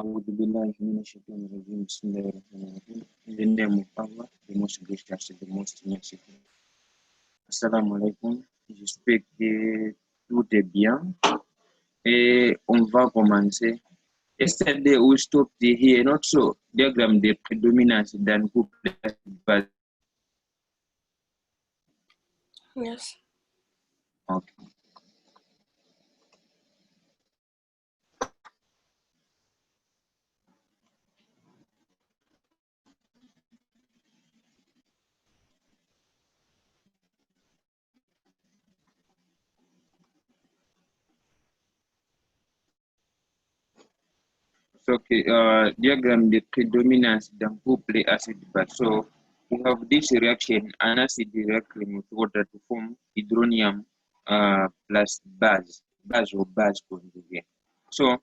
أعوذ بالله من الشيطان الرجيم بسم الله الرحمن الرحيم. In the name of Allah, the most gracious, the most merciful. Assalamu alaikum. J'espère que tout est bien. Et on va commencer. Yesterday we stopped here, not so diagram the predominance than group, but Yes. okay. So, okay, diagram the predominance than couple acid base. So we have this reaction, an acid reaction with water to form hydronium plus base or base conjugate. So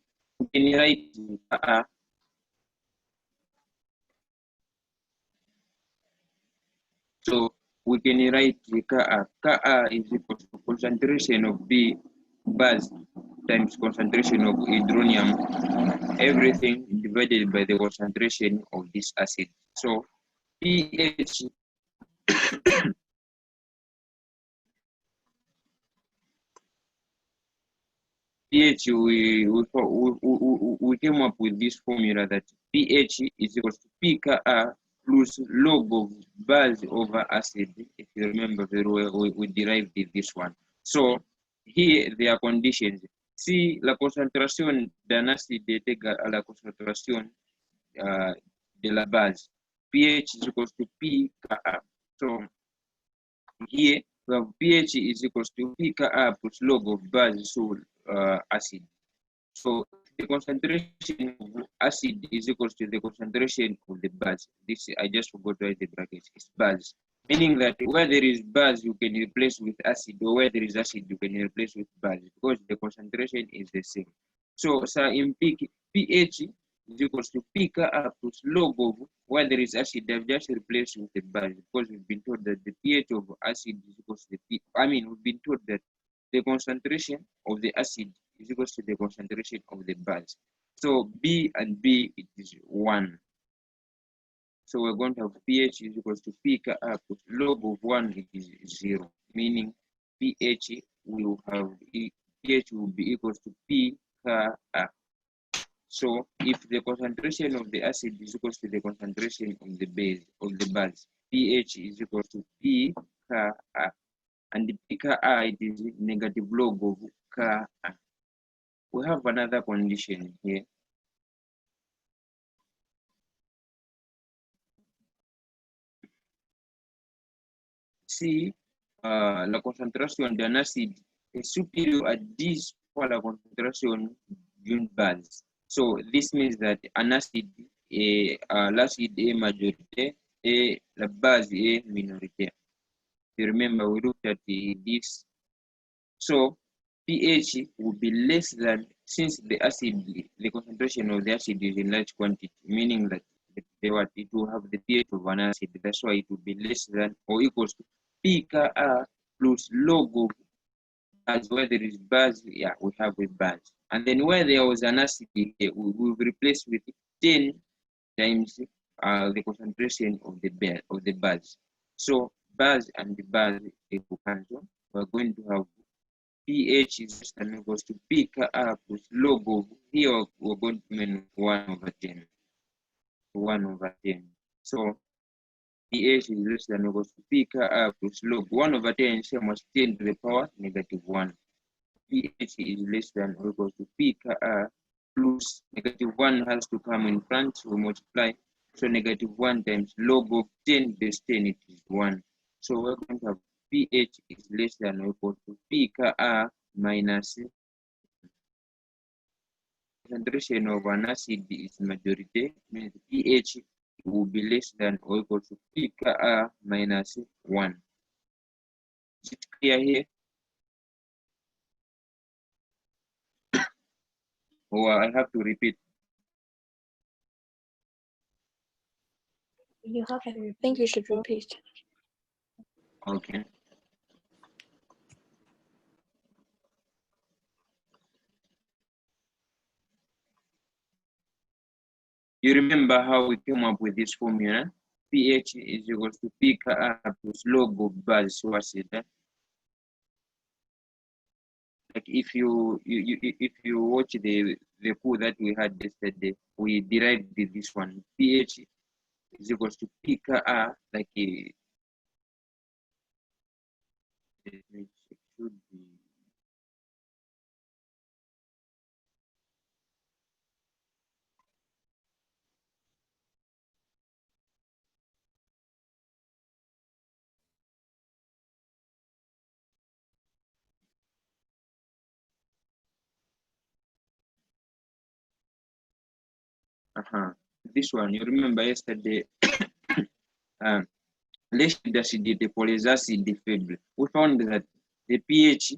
we can write Ka is equal to concentration of B base times concentration of hydronium, everything divided by the concentration of this acid. So pH we came up with this formula that pH is equal to P Ka plus log of base over acid. If you remember very well, we derived this one. So here there are conditions. Si la concentración d'un acide est égale à la concentration de la base, pH is equal to P Ka. So here we have pH is equal to P Ka plus log of base so acid. So the concentration of acid is equal to the concentration of the base. This I just forgot to write the brackets. It's base, meaning that where there is base you can replace with acid, or where there is acid you can replace with base because the concentration is the same. So in pH is equal to P Ka plus log of where there is acid. They've just replaced with the base because we've been told that the pH of acid is equal to the P. We've been told that the concentration of the acid is equal to the concentration of the base. So B and B it is 1. So we're going to have pH is equal to P Ka plus log of 1 it is 0, meaning pH will be equal to P Ka. So if the concentration of the acid is equal to the concentration of the base, pH is equal to P Ka, and the P Ka it is negative log of Ka. We have another condition here. Si la concentration d'un acide est supérieure à 10 fois la concentration d'une base. So this means that an acid l'acide est majoritaire et la base est minoritaire. You remember we looked at this. So pH will be less than, since the concentration of the acid is in large quantity, meaning that it will have the pH of an acid. That's why it will be less than or equals to P Ka plus log of base. Where there is base, yeah, we have a base. And then where there was an acid here, we will replace with 10 times the concentration of the base. So base and the base equal cancel. We're going to have pH is less than or equals to P Ka plus log of, here we're going to mean 1 over 10. 1 over 10. So pH is less than or equals to P Ka plus log 1 over 10, same as 10 to the power negative 1. pH is less than or equals to P Ka plus negative 1 has to come in front, so we multiply. So negative 1 times log of 10 base 10, it is 1. So we're going to have pH is less than or equal to P Ka minus concentration of an acid is majority, means pH will be less than or equal to P Ka minus 1. Is it clear here? Or I have to repeat? I think you should repeat. Okay. You remember how we came up with this formula? pH is equals to pKa plus log of base acid. Like if you watch the code that we had yesterday, we derived this one. pH is equals to pKa, like a, it should be this one. You remember yesterday, lactic acidity acid faible. We found that the pH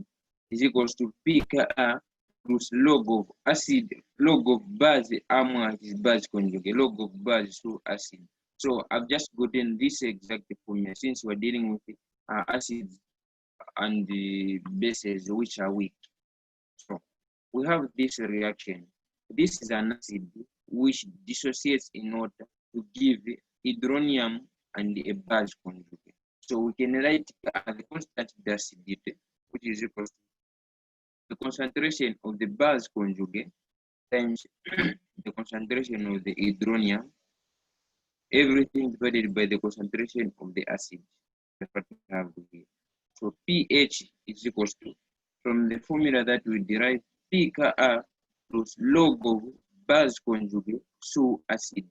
is equals to pKa plus log of acid, log of base amount is base conjugate, log of base to acid. So I've just gotten this exact formula since we're dealing with acids and the bases which are weak. So we have this reaction. This is an acid which dissociates in order to give hydronium and a base conjugate. So we can write the constant acidity, which is equal to the concentration of the base conjugate times the concentration of the hydronium, everything divided by the concentration of the acid. That's what we have here. So pH is equal to, from the formula that we derive, pKa plus log of base conjugate to acid.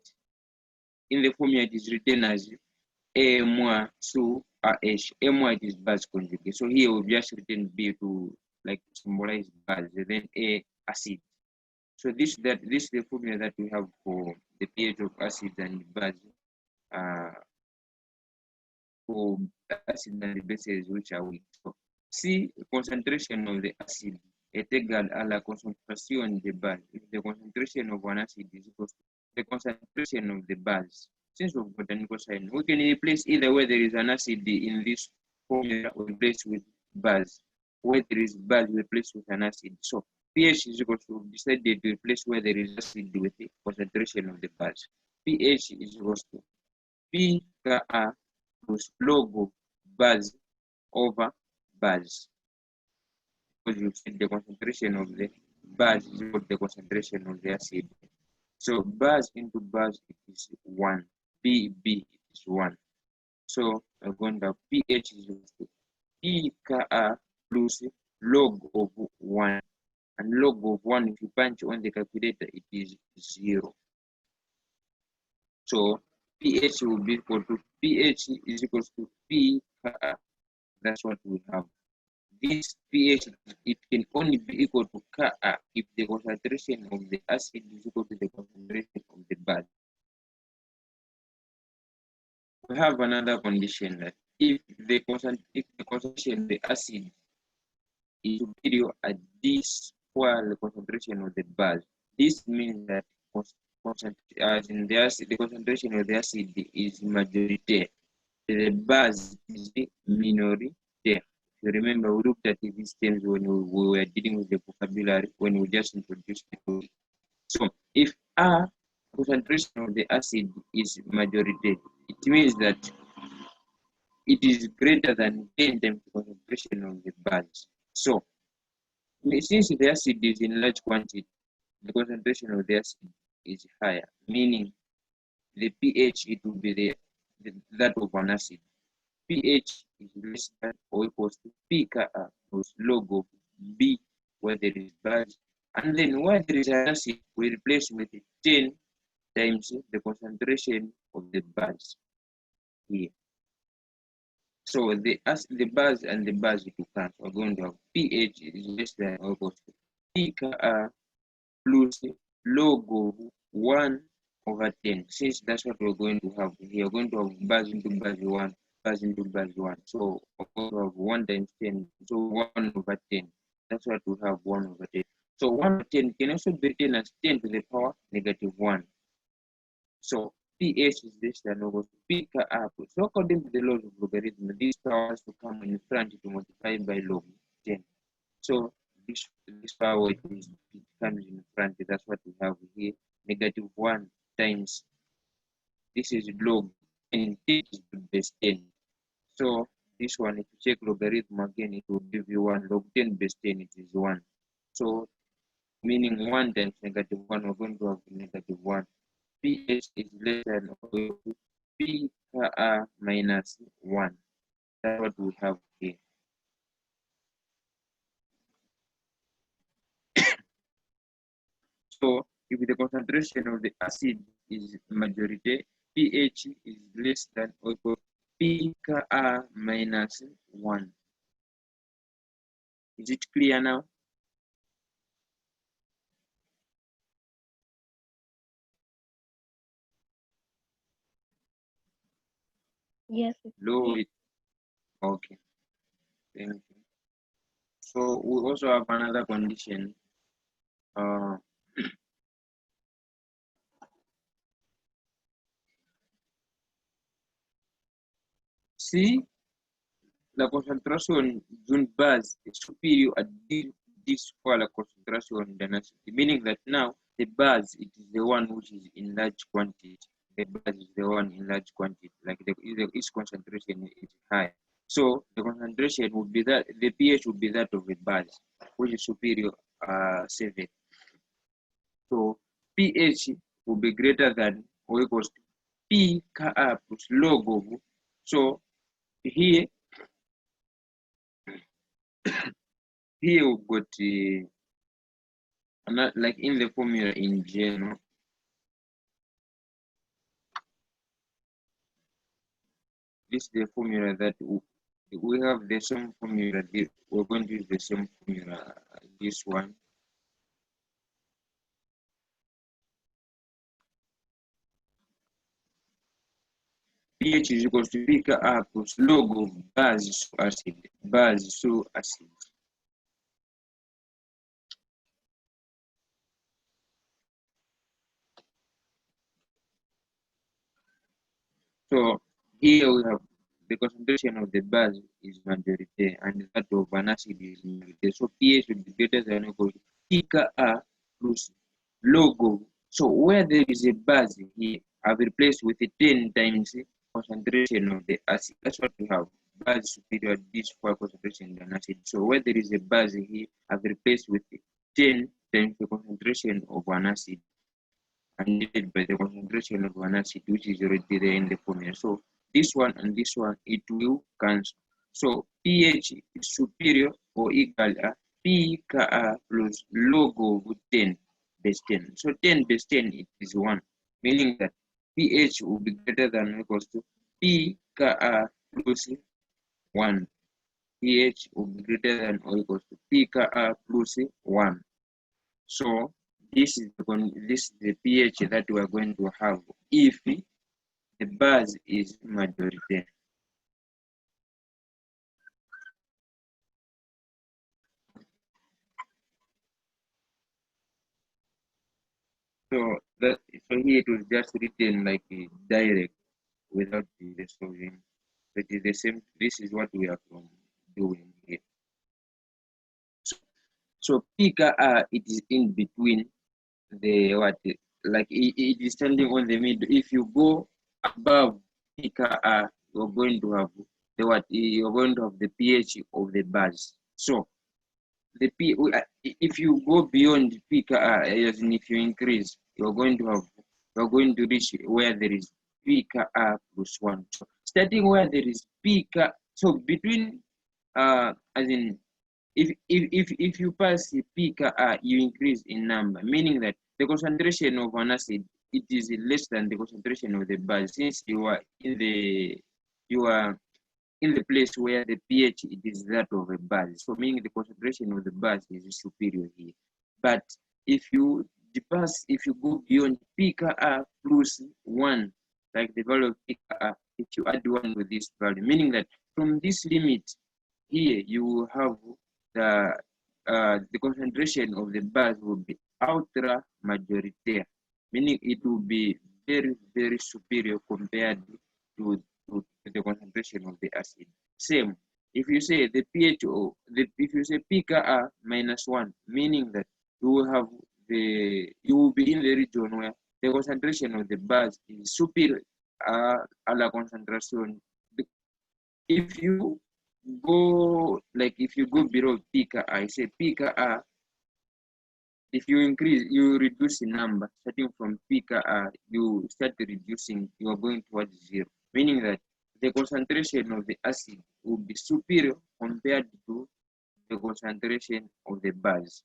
In the formula, it is written as A more to AH. A more it is base conjugate. So here we've just written B to like symbolize base, then A acid. So this is the formula that we have for the pH of acid and base, for acid and bases which are weak. So C, concentration of the acid est égal à la concentration de base. If the concentration of one acid is equal to the concentration of the base. Since we've got an equal sign, we can replace either where there is an acid in this formula, we replace with base. Where there is base, we replace with an acid. So pH is equal to, decided to replace where there is acid with the concentration of the base. pH is equal to pKa plus log of base over base. Because you said the concentration of the base is equal to the concentration of the acid. So base into base is 1. B is 1. So we're going to pH is equal to pKa plus log of 1. And log of 1, if you punch on the calculator, it is 0. So pH will be equal to pH is equal to pKa. That's what we have. This pH, it can only be equal to Ka if the concentration of the acid is equal to the concentration of the base. We have another condition that if the concentration of the acid is superior at this while the concentration of the base, this means that the concentration of the acid is majoritaire. The base is minoritaire. You remember we looked at these terms when we were dealing with the vocabulary, when we just introduced the topic. So if A, concentration of the acid is majoritaire, it means that it is greater than 10 times the concentration of the base. So since the acid is in large quantity, the concentration of the acid is higher, meaning the pH, it will be that of an acid. pH is less than or equals to pKa plus log of B where there is base, and then where there is an acid, we replace with 10 times the concentration of the base here. So the base and the base to cancel, we're going to have pH is less than or equals to pKa plus log of 1 over 10. Since that's what we're going to have here, we're going to have base into base 1, base into base 1. So we're going to have 1 times 10, so 1 over 10. That's what we have, 1 over 10. So 1 over 10 can also be written as 10 to the power negative 1. So pH is less than or equal to pKa. So according to the laws of logarithm, this power has to come in front to multiply by log 10. So this power it comes in front, that's what we have here, negative 1 times, this is log 10, this is the base 10. So this one, if you check logarithm again, it will give you 1. Log 10 base 10, it is 1. So meaning 1 times negative 1, we're going to have negative 1. pH is less than or equal to pKa minus 1. That's what we have here. So if the concentration of the acid is majority, pH is less than or equal to pKa minus 1. Is it clear now? Yes. Low it. Okay. Thank you. So we also have another condition. See, la concentration d'une base is superior at this for la concentration than acid, meaning that now the base, it is the one which is in large quantity. The base is the one in large quantity, like its concentration is high. So the concentration would be that, the pH would be that of the base, which is superior 7. So pH will be greater than or equals to pKa plus log of. So here we've got like in the formula in general. This is the formula that we have the same formula. We're going to use the same formula. This one. pH is equal to pKa plus log of base to acid. Base to acid. So here we have the concentration of the base is majority and that of an acid is minority. So pH will be greater than or equal to pKa plus log of. So where there is a base here, I've replaced with a 10 times concentration of the acid. That's what we have. Base superior this for concentration than acid. So where there is a base here, I've replaced with 10 times the concentration of an acid and divided by the concentration of an acid, which is already there in the formula. So this one and this one, it will cancel. So pH is superior or equal to pKa plus log of 10 base 10. So 10 base 10, it is 1, meaning that pH will be greater than or equals to pKa plus 1. pH will be greater than or equals to pKa plus 1. So this is the pH that we are going to have if the base is majority. So here it was just written like direct without the solving. But it's the same. This is what we are doing here. So pKa, it is in between the what, like it is standing on the middle. If you go above pKa, you're going to have the what, you're going to have the pH of the base. So the if you go beyond pKa, as in if you increase, you're going to reach where there is pKa plus 1. So starting where there is pKa, so between as in if you pass pKa, you increase in number, meaning that the concentration of an acid, it is less than the concentration of the base, since you are in the place where the pH, it is that of a base. So meaning the concentration of the base is superior here. But if you go beyond pKa plus 1, like the value of pKa, if you add 1 to this value, meaning that from this limit here, you will have the concentration of the base will be ultra majoritaire, meaning it will be very, very superior compared to the concentration of the acid. Same, if you say the pH of if you say pKa minus 1, meaning that you will be in the region where the concentration of the base is superior a la concentration. If you go below pika I say pika A, if you increase, you reduce the number starting from pika A, you start reducing, you are going towards zero, meaning that the concentration of the acid will be superior compared to the concentration of the base.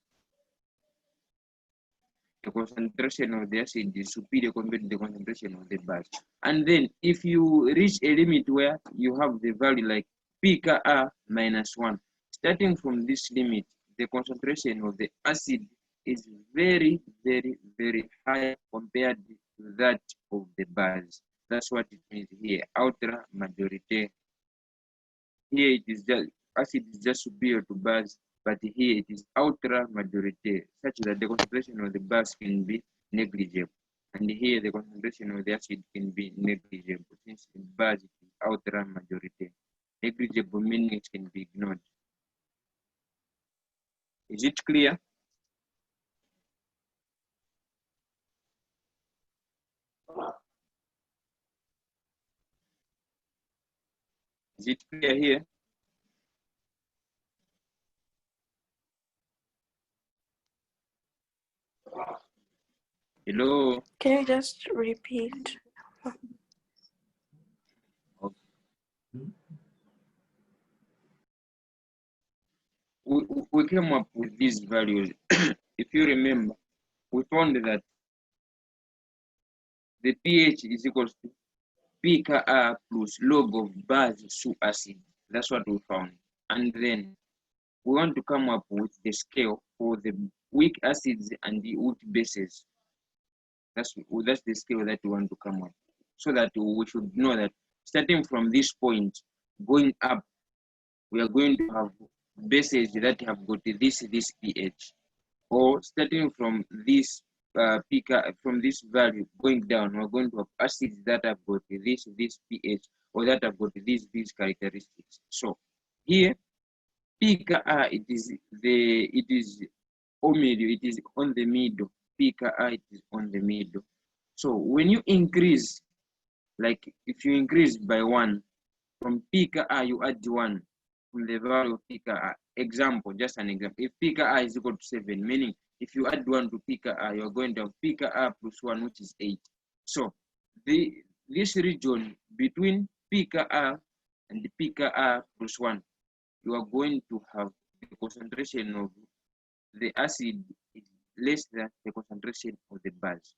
The concentration of the acid is superior compared to the concentration of the base. And then if you reach a limit where you have the value like pika A minus 1, starting from this limit, the concentration of the acid is very, very, very high compared to that of the base. That's what it means here, ultra majority. Here it is just acid is just superior to base, but here it is ultra majority, such that the concentration of the base can be negligible. And here the concentration of the acid can be negligible, since in base it is ultra majority. Negligible meaning it can be ignored. Is it clear? Is it clear here? Hello? Can you just repeat? Okay. We came up with these values. If you remember, we found that the pH is equals to pika A plus log of base su acid. That's what we found. And then we want to come up with the scale for the weak acids and the weak bases. That's the scale that we want to come up, so that we should know that starting from this point going up, we are going to have bases that have got this pH, or starting from this from this value going down, we're going to have acids that have got this pH, or that have got these characteristics. So here pika A, it is on the middle. Pika A, it is on the middle. So when you increase, like if you increase by 1 from pika A, you add 1 from the value of pika A. Example, just an example. If pika A is equal to 7, meaning if you add 1 to pika A, you're going to have pika A plus 1, which is 8. So this region between pika A and pika A plus 1, you are going to have the concentration of the acid is less than the concentration of the base.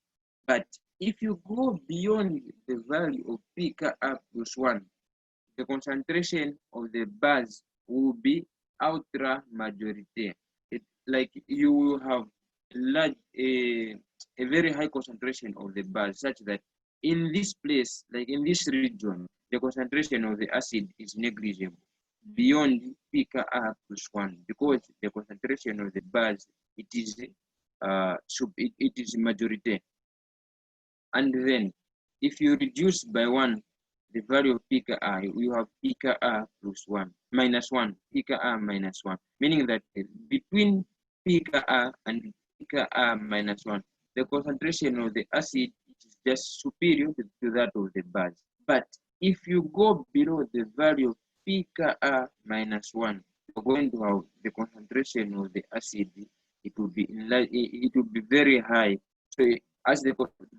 But if you go beyond the value of pika A plus 1, the concentration of the base will be ultra majority. Like you will have a very high concentration of the base, such that in this place, like in this region, the concentration of the acid is negligible beyond pika A plus 1, because the concentration of the base it is majority. And then if you reduce by 1 the value of pika A, you have pika A plus 1 minus 1, pika A minus 1, meaning that between pika A and pika A minus 1, the concentration of the acid is just superior to that of the base. But if you go below the value of pika A minus 1, you're going to have the concentration of the acid, it will be very high. So as the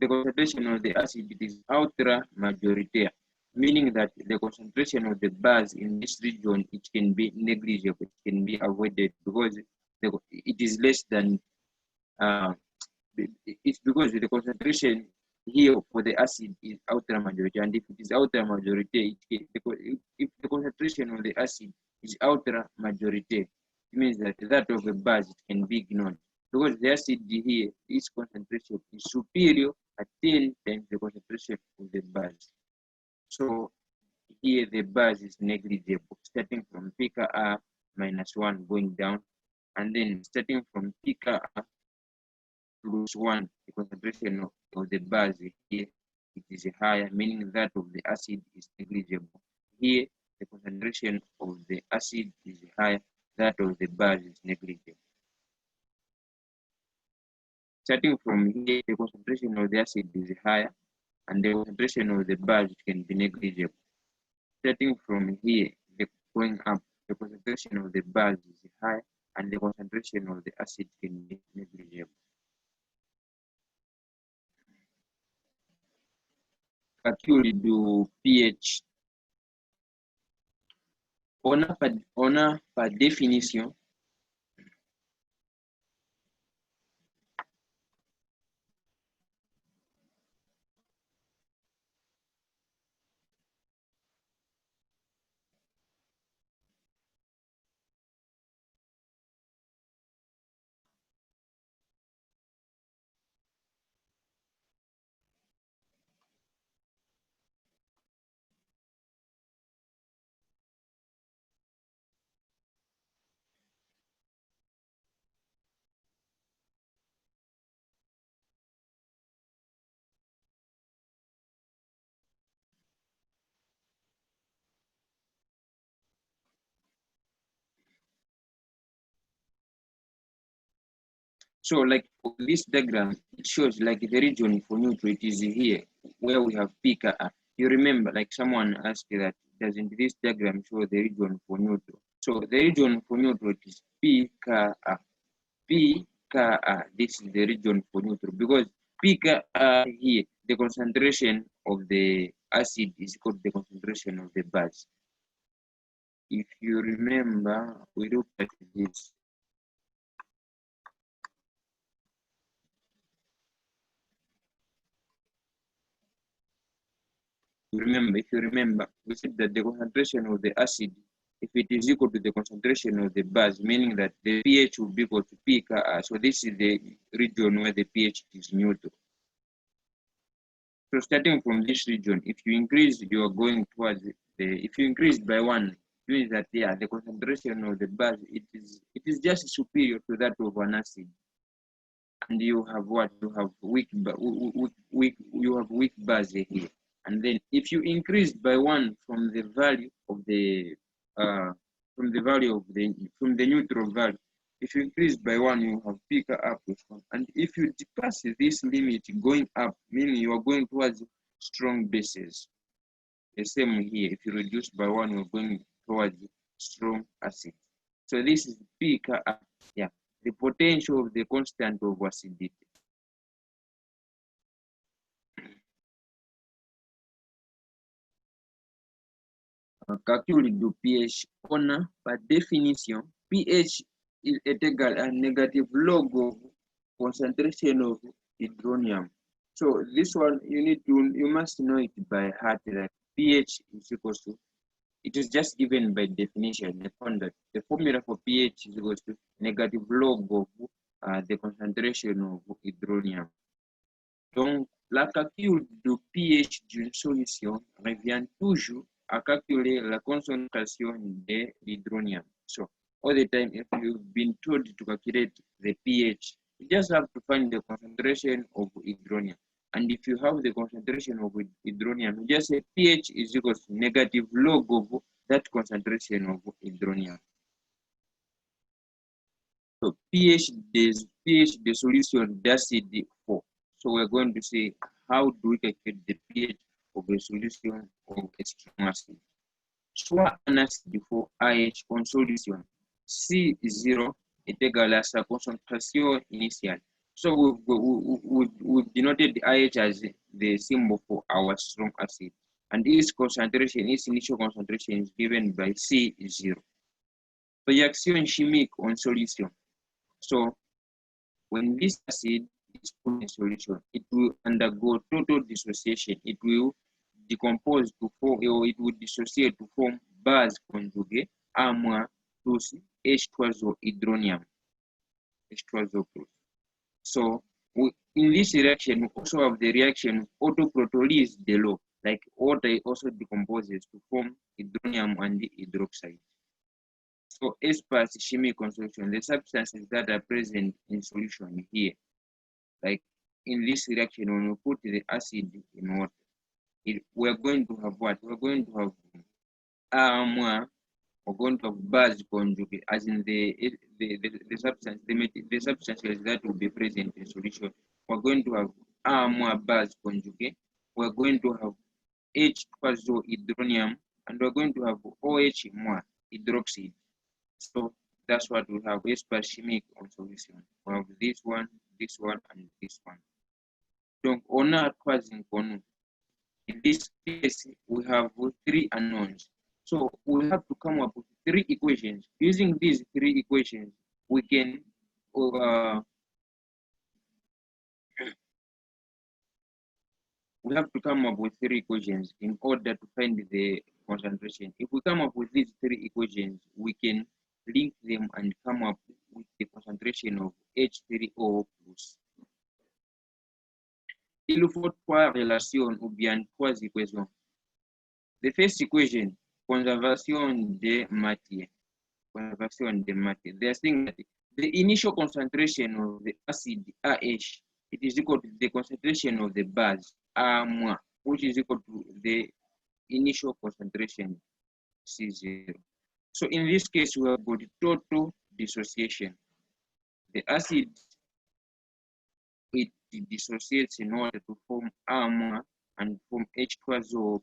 concentration of the acid is ultra majority, meaning that the concentration of the base in this region, it can be negligible, it can be avoided, because it is less than it's because the concentration here for the acid is ultra majority, and if it is ultra majority, if the concentration of the acid is ultra majority, it means that that of the base it can be ignored, because the acid here, its concentration is superior at 10 times the concentration of the base. So here the base is negligible, starting from pika A minus 1 going down, and then starting from pika A plus 1, the concentration of the base here it is higher, meaning that of the acid is negligible. Here the concentration of the acid is higher, that of the base is negligible. Starting from here, the concentration of the acid is higher, and the concentration of the base can be negligible. Starting from here, going up, the concentration of the base is high, and the concentration of the acid can be negligible. Calcule do pH. On a par définition so like this diagram, it shows like the region for neutral, it is here where we have pK. You remember, like someone asked that, doesn't this diagram show the region for neutral? So the region for neutral is pK. pK, this is the region for neutral, because pK here, the concentration of the acid is equal to the concentration of the base. If you remember, we looked at this. If you remember, we said that the concentration of the acid, if it is equal to the concentration of the base, meaning that the pH will be equal to pK. So this is the region where the pH is neutral. So starting from this region, if you increase, you are going towards if you increase by 1, means that the concentration of the base, it is just superior to that of an acid. And you have what? You have weak base here. And then if you increase by 1 from the value of the neutral value, if you increase by 1, you have pK up with 1. And if you pass this limit going up, meaning you are going towards strong bases. The same here, if you reduce by 1, you're going towards strong acid. So this is pK, the potential of the constant of acidity. Calcul du pH. On a, par définition, pH is egal à negative log of concentration of hydronium. So this one, you must know it by heart, that pH is equal to, it is just given by definition. The formula for pH is equal to negative log of the concentration of hydronium. Donc, la calcul du pH d'une solution revient toujours à calculer la concentration de l'hydronium. So, all the time, if you've been told to calculate the pH, you just have to find the concentration of hydronium. And if you have the concentration of hydronium, you just say pH is equal to negative log of that concentration of hydronium. So pH, the solution d'acid 4. So we're going to say, how do we calculate the pH of a solution of a strong acid? Soit un acide for AH en solution C0 est égal à sa concentration initiale. So we've denoted the AH as the symbol for our strong acid. And its initial concentration is given by C0. Reaction chimique en solution. So when this acid is put in solution, it will undergo total dissociation. It will decompose to form, or it will dissociate to form base conjugate A- plus H2O hydronium. H2O plus. So in this reaction, we also have the reaction autoprotolysis de l'eau, like water also decomposes to form hydronium and hydroxide. So as per chemical construction, the substances that are present in solution here, like in this reaction, when we put the acid in water, we're going to have what? We're going to have we're going to have base conjugate, as in the substance, the substances that will be present in solution. We're going to have A more base conjugate. We're going to have H2hydronium, and we're going to have OH more hydroxide. So that's what we have as per chimique on solution. We have this one, and this one. Donc, on a trois inconnus. In this case, we have 3 unknowns. So we have to come up with 3 equations. Using these 3 equations, we can we have to come up with 3 equations in order to find the concentration. If we come up with these 3 equations, we can link them and come up with the concentration of H3O+. Il faut 3 relations ou bien 3 équations. The first equation, conservation de matière. Conservation de matière. They are saying that the initial concentration of the acid AH, it is equal to the concentration of the base A-, which is equal to the initial concentration C0. So in this case, we have got total dissociation. The acid, it dissociates in order to form A- and form H2O+.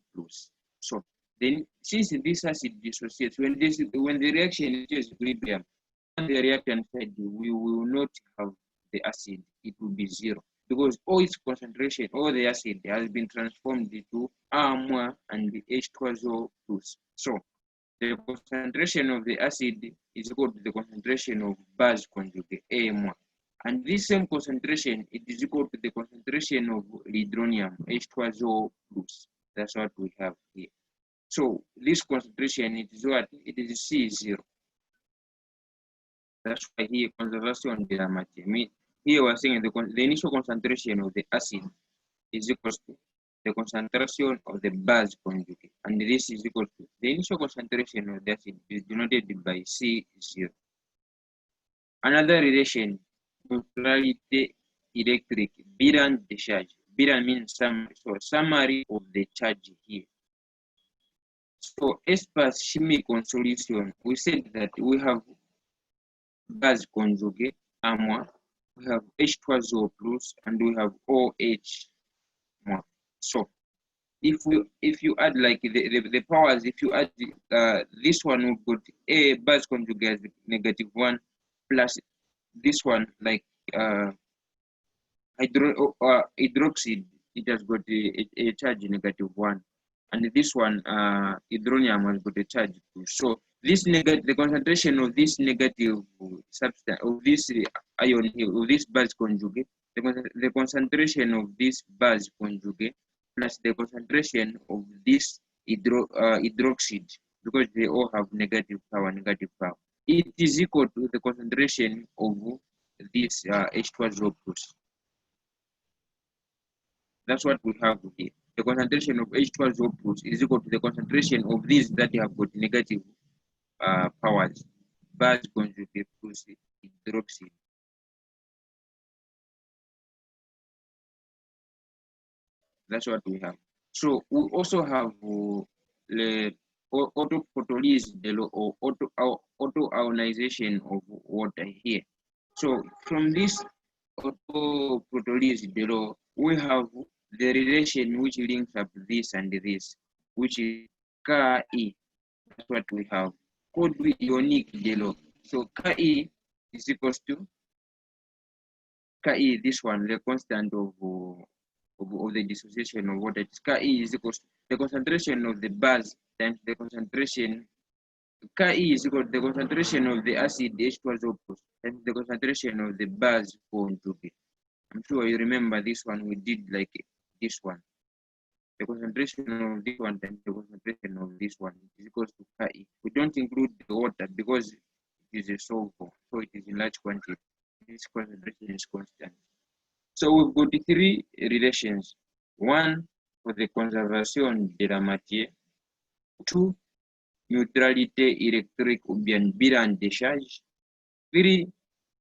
So then, since this acid dissociates, when the reaction reaches equilibrium, on the reactant side, we will not have the acid, it will be 0. Because all its concentration, all the acid has been transformed into A- and the H2O+. So the concentration of the acid is equal to the concentration of base conjugate A-. And this same concentration, it is equal to the concentration of hydronium, H2O+. That's what we have here. So this concentration, it is what? It is C0. That's why here conservation de la matière. Here we're saying the initial concentration of the acid is equal to the concentration of the base conjugate. And this is equal to the initial concentration of the acid is denoted by C0. Another relation, neutrality electric, Biran discharge. Biran means summary, so summary of the charge here. So as per chimique on solution, we said that we have base conjugate, A-, we have H2O+, and we have OH-. So if you add like the powers, if you add this one, we got A base conjugate -1 plus this one like hydroxide, it has got a charge -1, and this one hydronium has got a charge 2. So this the concentration of this negative substance, of this ion here, of this base conjugate, the concentration of this base conjugate plus the concentration of this hydroxide, because they all have negative power, it is equal to the concentration of this H2O+. That's what we have here. The concentration of H2O+ is equal to the concentration of these that have got negative powers, base conjugate plus hydroxide. That's what we have. So we also have the autophotolysis or auto-ionization of water here. So from this autophotolysis below, we have the relation which links up this and this, which is Ke. That's what we have. Could be ionic below. So Ke is equals to Ke, this one, the constant of the dissociation of water. Ke is equals to the concentration of the base times the concentration. Ke is equal to the concentration of the acid H2O+ and the concentration of the base conjugate. I'm sure you remember this one, we did like this one. The concentration of this one times the concentration of this one is equal to Ke. We don't include the water because it is a solvent, so it is in large quantity. This concentration is constant. So we've got 3 relations. 1 for the conservation de la matière. 2, neutralité électrique ou bien bilan de charge. 3,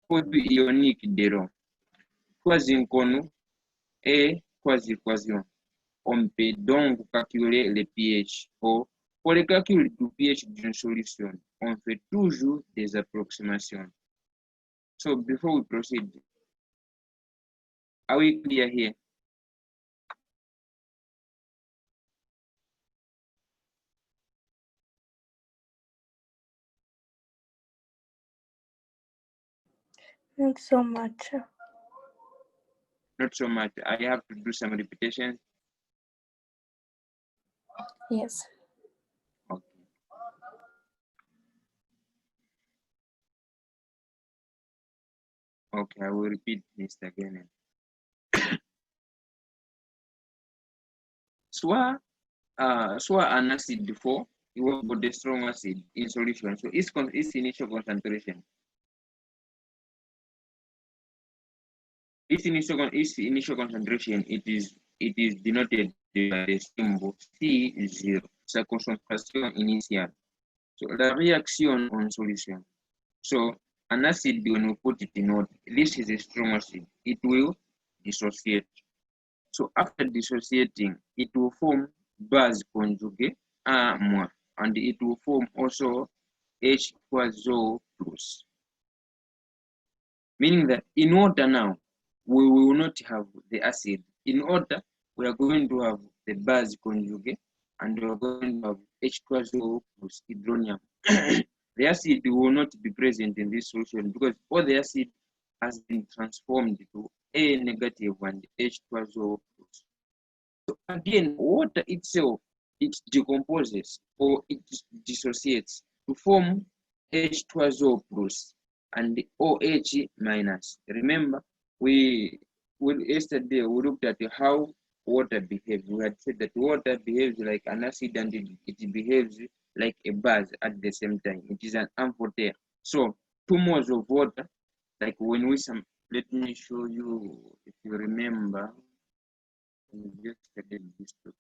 produit ionique de l'eau. 3 inconnus et 3 équations. On peut donc calculer le pH ou Pour le calcul du pH d'une solution, on fait toujours des approximations. So before we proceed, are we clear here? Not so much. Not so much. I have to do some repetition. Yes. Okay. Okay, I will repeat this again. Soit an acid before you will put the strong acid in solution. So its initial concentration. Its initial concentration it is denoted by the symbol C0. Sa concentration initial. So the reaction on solution. So an acid, when we put it in water, this is a strong acid. It will dissociate. So after dissociating, it will form base conjugate A-, and it will form also H2O plus. Meaning that in water now, we will not have the acid. In water, we are going to have the base conjugate, and we are going to have H2O plus hydronium. The acid will not be present in this solution because all the acid has been transformed to A negative and H2O plus. So again, water itself, it decomposes or it dissociates to form H2O plus and OH minus. Remember, yesterday we looked at how water behaves. We had said that water behaves like an acid and it behaves like a base at the same time. It is an amphoter. So 2 moles of water, like when we let me show you if you remember. Just studied this topic.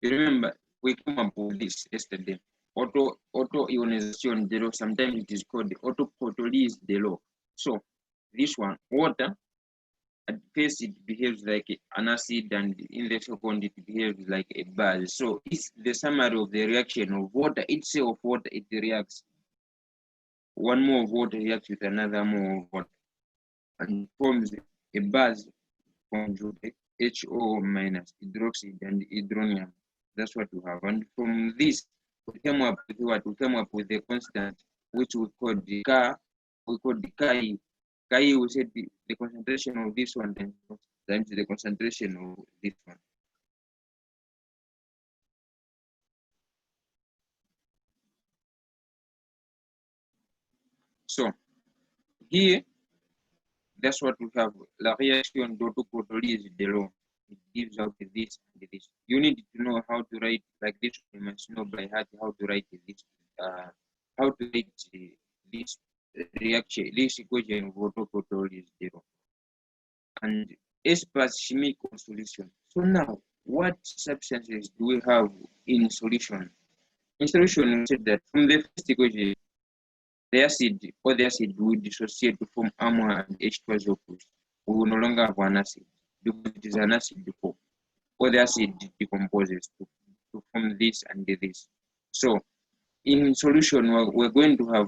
You remember we came up with this yesterday. Auto ionization de law. Sometimes it is called the auto photolysis de law. So this one, water, at first it behaves like an acid, and in the second it behaves like a base. So it's the summary of the reaction of water itself. Water, it reacts. One more of water reacts with another more of water and forms a base conjugate HO minus hydroxide and hydronium. That's what we have. And from this, we came up with what? We came up with the constant, which we call the K. We call the Ki. Ki, we said the concentration of this one times the concentration of this one. So here, that's what we have. La reaction d'autophotolyse de l'eau. It gives out this and this. You need to know how to write like this. You must know by heart how to write this. How to write this reaction, this equation of autophotolysis zero. And as chemical solution. So now, what substances do we have in solution? In solution, we said that from the first equation, the acid or the acid will dissociate to form ammonia and H2O plus. We will no longer have an acid because it is an acid before. Or the acid decomposes to form this and this. So in solution, we're going to have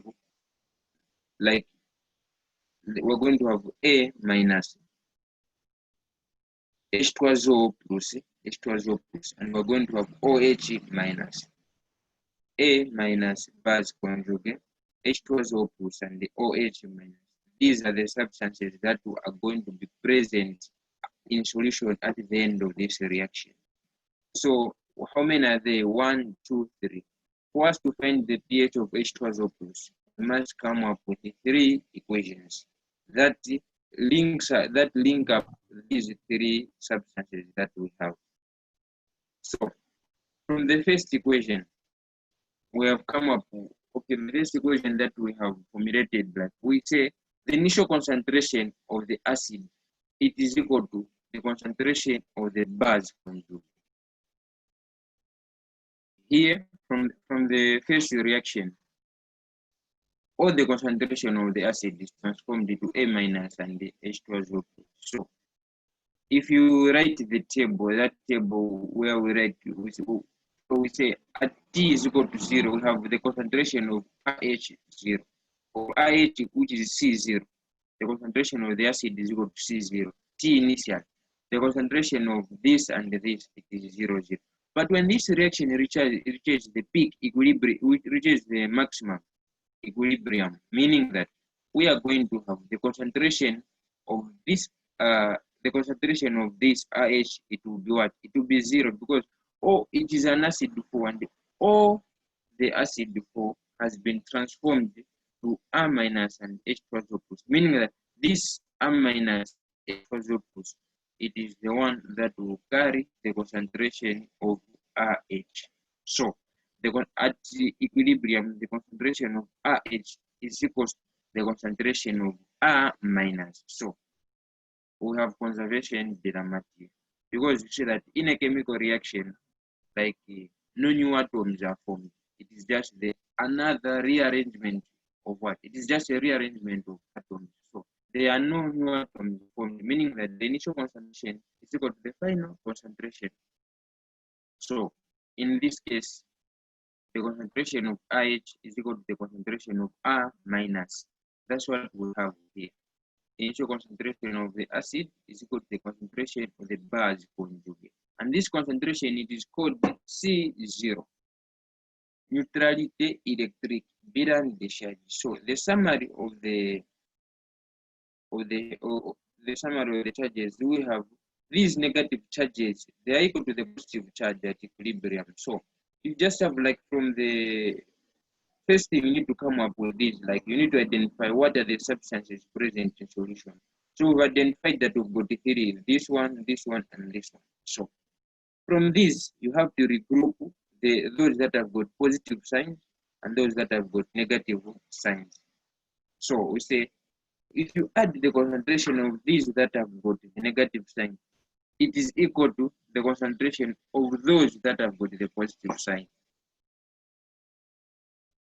A minus H2O plus, and we're going to have OH minus. A minus base conjugate, H2O plus, and the OH minus. These are the substances that are going to be present in solution at the end of this reaction. So how many are there? 1, 2, 3. For us to find the pH of H2O plus, we must come up with 3 equations that link up these 3 substances that we have. So from the first equation, we have come up with, the first equation that we have formulated, like we say the initial concentration of the acid, it is equal to the concentration of the base conjugate. Here, from the first reaction, all the concentration of the acid is transformed into A minus and the H2SO. So if you write the table, that table where we write, we say at T is equal to 0, we have the concentration of RH 0, or RH which is C0. The concentration of the acid is equal to C0, T initial. The concentration of this and this, it is 0, 0. But when this reaction reaches the peak equilibrium, which reaches the maximum equilibrium, meaning that we are going to have the concentration of this, the concentration of this RH, it will be what? It will be 0, because it is an acid before, and all the acid before has been transformed to A minus and H plus O plus, meaning that this A minus H plus O plus, it is the one that will carry the concentration of RH. So at the equilibrium, the concentration of RH is equal to the concentration of A minus. So we have conservation dramatic, because you see that in a chemical reaction, like no new atoms are formed. It is just another rearrangement of what? It is just a rearrangement of atoms. So there are no new atoms formed, meaning that the initial concentration is equal to the final concentration. So in this case, the concentration of RH is equal to the concentration of A minus. That's what we have here. The initial concentration of the acid is equal to the concentration of the base conjugate. And this concentration, it is called C0. Neutrality electric bearing discharge. So the summary of the summary of the charges, we have these negative charges, they are equal to the positive charge at equilibrium. So you just have, like, from the first thing you need to come up with this, like you need to identify what are the substances present in solution. So we've identified that we've got three, this one, and this one. So from this, you have to regroup those that have got positive signs and those that have got negative signs. So we say, if you add the concentration of these that have got the negative sign, it is equal to the concentration of those that have got the positive sign.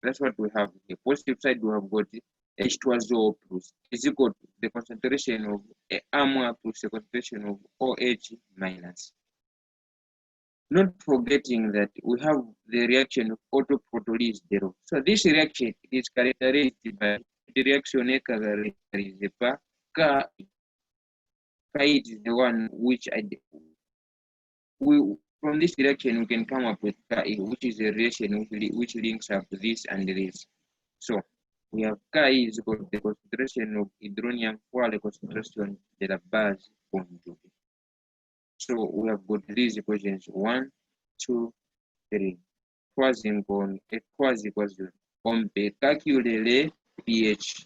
That's what we have. The positive side, we have got H2SO plus is equal to the concentration of A plus the concentration of OH minus. Not forgetting that we have the reaction of autoprotolase zero. So this reaction is characterized by the reaction characterized by K. K is the one which from this reaction we can come up with K, which is a relation which links up this and this. So we have K is equal to the concentration of hydronium for the concentration of the base conjugate. So we have got these equations 1, 2, 3. Quasi con e quasi quasi. On peut calculer le pH.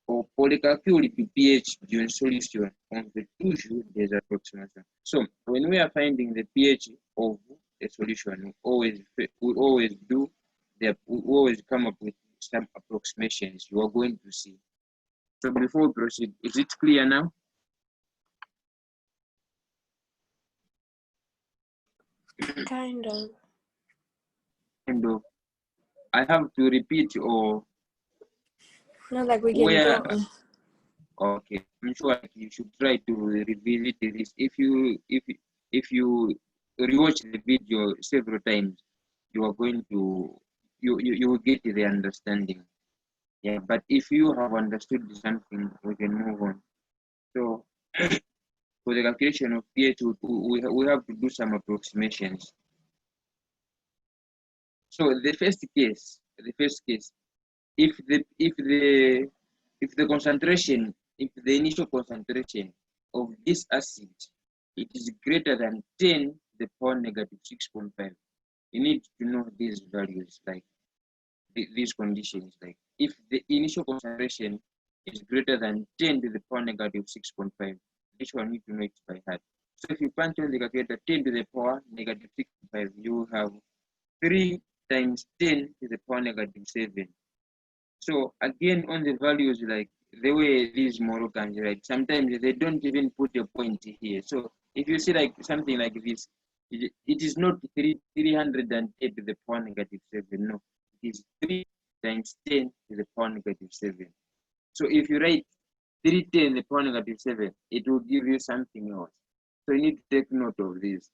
Pour le calcul du pH d'une solution, on fait toujours des approximations. So when we are finding the pH of a solution, we always come up with some approximations you are going to see. So before we proceed, is it clear now? Kind of. Kind of. I have to repeat, or Not like we can where? go. Okay, I'm sure you should try to revisit this. If you rewatch the video several times, you are going to you will get the understanding. Yeah, but if you have understood something, we can move on. So for the calculation of pH, we have to do some approximations. So the first case, if the concentration, if the initial concentration of this acid, it is greater than 10 to the power negative 6.5, you need to know these values, like these conditions. Like if the initial concentration is greater than 10 to the power negative 6.5, this one need to know it by heart. So if you punch on the calculator 10 to the power negative 6.5, you have 3 times 10 to the power negative 7. So again, on the values, like the way these Moroccans write, sometimes they don't even put a point here. So if you see like something like this, it is not 310 to the power negative 7. No, it is 3 times 10 to the power negative 7. So if you write 310 to the power negative 7, it will give you something else. So you need to take note of this.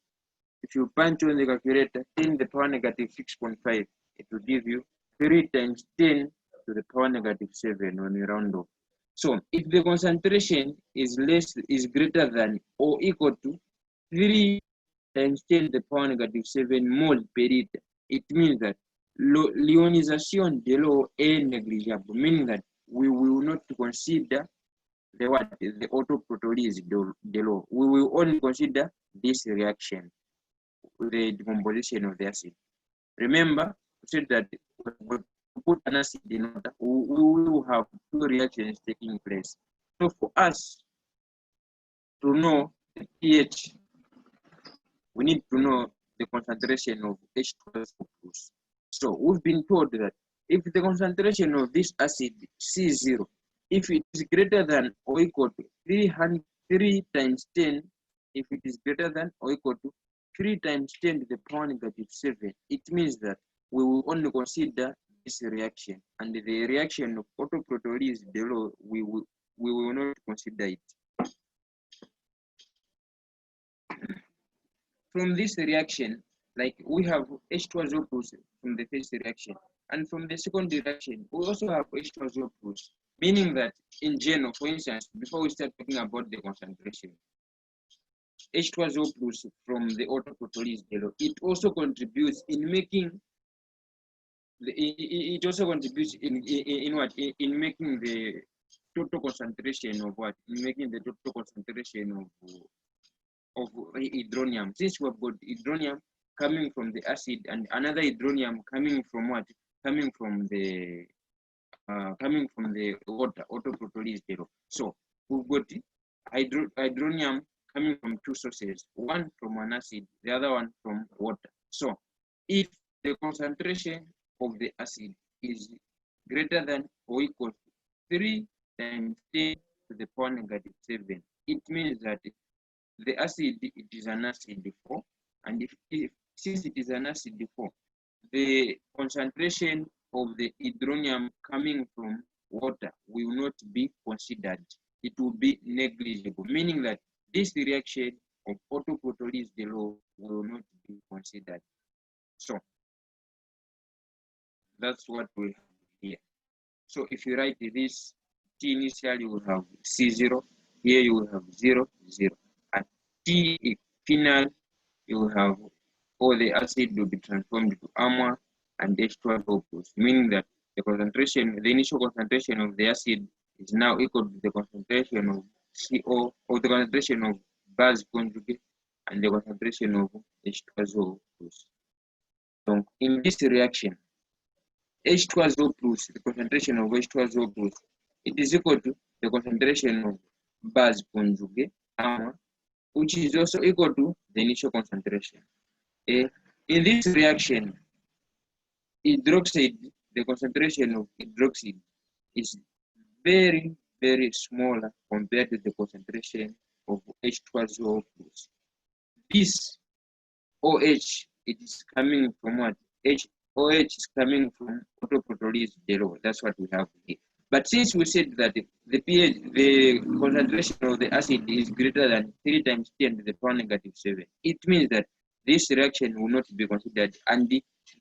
If you punch on the calculator 10 to the power negative 6.5, it will give you 3 times 10 to the power negative 7 when you round off. So if the concentration is greater than or equal to 3 times 10 to the power negative 7 mole per liter, it means that l'ionisation de l'eau est négligeable, meaning that we will not consider the autoprotolysis de l'eau. We will only consider this reaction, the decomposition of the acid. Remember, we said that when we put an acid in water, we will have two reactions taking place. So for us to know the pH, we need to know the concentration of H2SO+. So we've been told that if the concentration of this acid C0, if it is greater than or equal to 3 times 10, if it is greater than or equal to 3 times 10 to the power negative 7, it means that we will only consider this reaction, and the reaction of autoprotolysis below, we will not consider it. From this reaction, like we have H2SO+ from the first reaction, and from the second reaction, we also have H2SO+, meaning that in general, for instance, before we start talking about the concentration, H2SO+ from the autoprotolysis below, it also contributes in making it also contributes in what? In making the total concentration of what? In making the total concentration of hydronium. Since we have got hydronium coming from the acid and another hydronium coming from what? Coming from the water, autoprotolysis below. So we've got hydronium coming from two sources, one from an acid, the other one from water. So if the concentration of the acid is greater than or equal to 3 times 10 to the power negative 7, it means that the acid, it is an acid 4, and since it is an acid 4, the concentration of the hydronium coming from water will not be considered. It will be negligible, meaning that this reaction of autoprotolysis below will not be considered. So that's what we have here. So if you write this, T initial, you will have C0, here you will have 0, 0. At T final, you will have all the acid will be transformed to ammonia and H2SO+, meaning that the initial concentration of the acid is now equal to the concentration of CO, or the concentration of base conjugate, and the concentration of H2SO+. So in this reaction, H2SO+, the concentration of H2SO+, it is equal to the concentration of base conjugate, which is also equal to the initial concentration. In this reaction, hydroxide, the concentration of hydroxide is very, very smaller compared to the concentration of H2SO+. This OH, it is coming from what? OH is coming from autoprotolysis below. That's what we have here. But since we said that the pH, the concentration of the acid is greater than 3 times 10 to the power negative 7, it means that this reaction will not be considered, and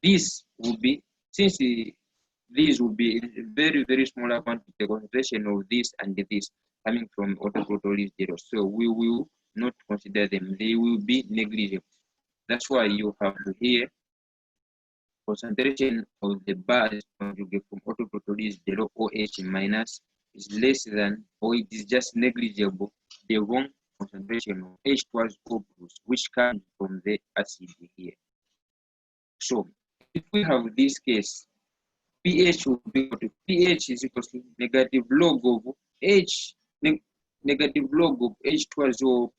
this will be, since these will be very, very smaller quantity, the concentration of this and this coming from autoprotolysis below. So we will not consider them. They will be negligible. That's why you have here concentration of the base conjugate from autoprotolysis below OH minus is less than, or it is just negligible, the wrong concentration of H2SO+, which comes from the acid here. So if we have this case, pH will be equal to, pH is equal to negative log of H, negative log of H2SO+.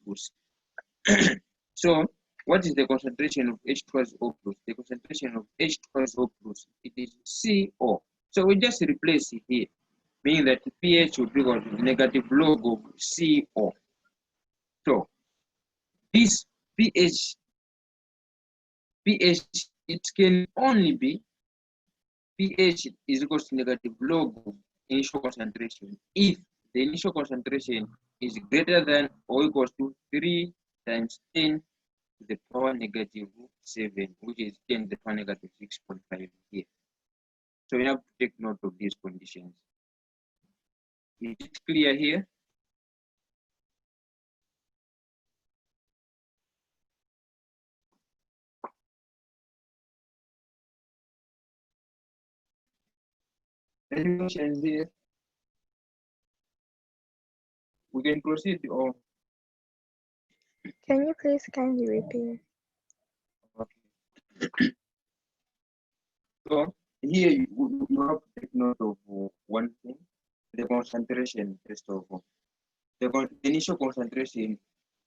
So what is the concentration of H2SO+? The concentration of H2SO+, it is CO. So we just replace it here, meaning that pH will be equal to negative log of CO. So this pH, it can only be pH is equal to negative log of initial concentration if the initial concentration is greater than or equals to 3 times 10 to the power negative 7, which is 10 to the power negative 6.5 here. So you have to take note of these conditions. Is it clear here? Any questions here? We can proceed or Can you please kindly repeat? okay. So here you have to take note of one thing, the concentration first of all. The initial concentration,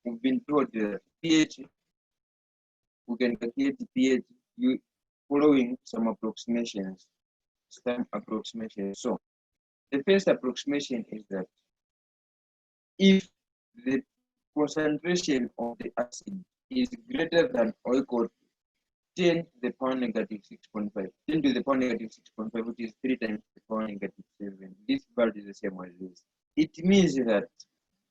we've been told pH, we can calculate the pH following some approximations. So the first approximation is that if the concentration of the acid is greater than or equal to 10 to the power negative 6.5, 10 to the power negative 6.5, which is 3 times the power negative 7. This value is the same as this. It means that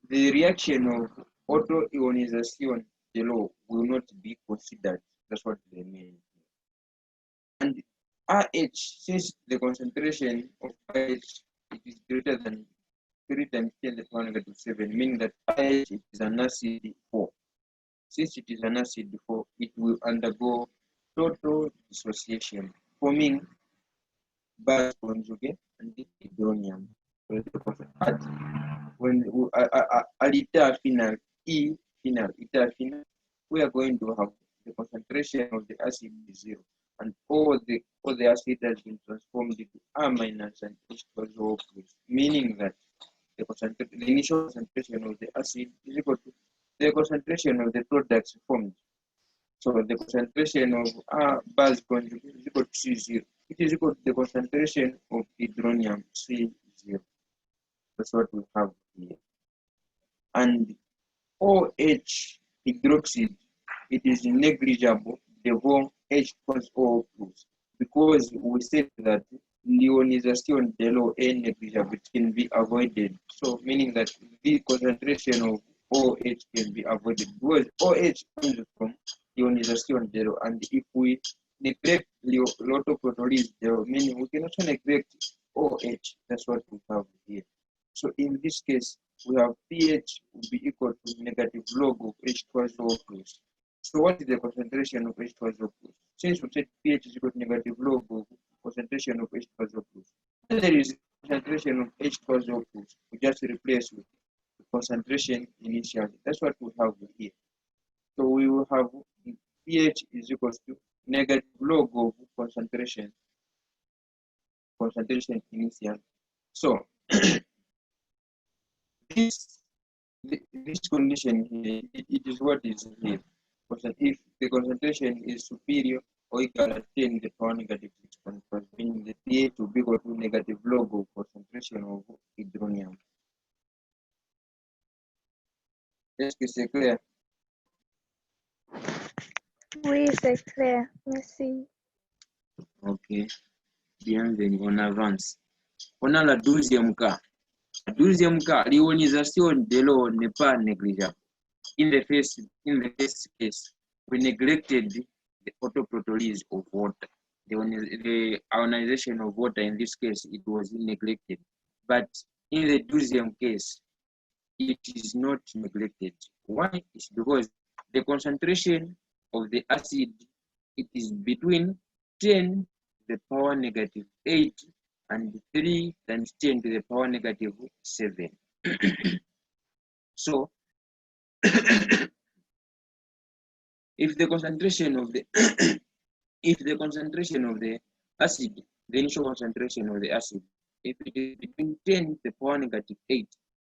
the reaction of autoionization below will not be considered. That's what they mean. And RH, since the concentration of RH it is greater than 3 times 10 to the power negative 7, meaning that RH is an acid 4. Since it is an acid 4, it will undergo total dissociation, forming base conjugate and hydronium. When at ether final, E final, ether final, we are going to have the concentration of the acid is 0, and all the acid has been transformed into A minus and H+O+, meaning that the initial concentration of the acid is equal to the concentration of the products formed. So the concentration of base conjugate is equal to C0. It is equal to the concentration of hydronium C0. That's what we have here. And OH hydroxide, it is negligible, the whole H+O+, because we said that ionization below N negligible can be avoided. So meaning that the concentration of OH can be avoided because OH comes from ionization below, and if we neglect lottoprotolysis below, meaning we can also neglect OH. That's what we have here. So in this case, we have pH will be equal to negative log of H+O+. So what is the concentration of H+O+? Since we said pH is equal to negative log of concentration of H+O+, when there is concentration of H+O+, we just replace with the concentration initially. That's what we have here. So we will have pH is equal to negative log of concentration initial. So this condition here, it is what is here. If the concentration is superior or equal to 10 to the power negative 6.5, meaning the pH will be equal to negative log of concentration of hydronium. Est-ce que c'est clair? Oui, c'est clair. Merci. Ok. Bienvenue, on avance. On a la 12e cas. La 12e cas, l'ionisation de l'eau n'est pas négligeable. In the first case, we neglected the autoprotolysis of water. The ionization of water in this case, it was neglected. But in the 12th case, it is not neglected. Why? It's because the concentration of the acid, it is between 10 to the power negative 8 and 3 times 10 to the power negative 7. So, if the concentration of the acid, the initial concentration of the acid, if it is between 10 to the power negative 8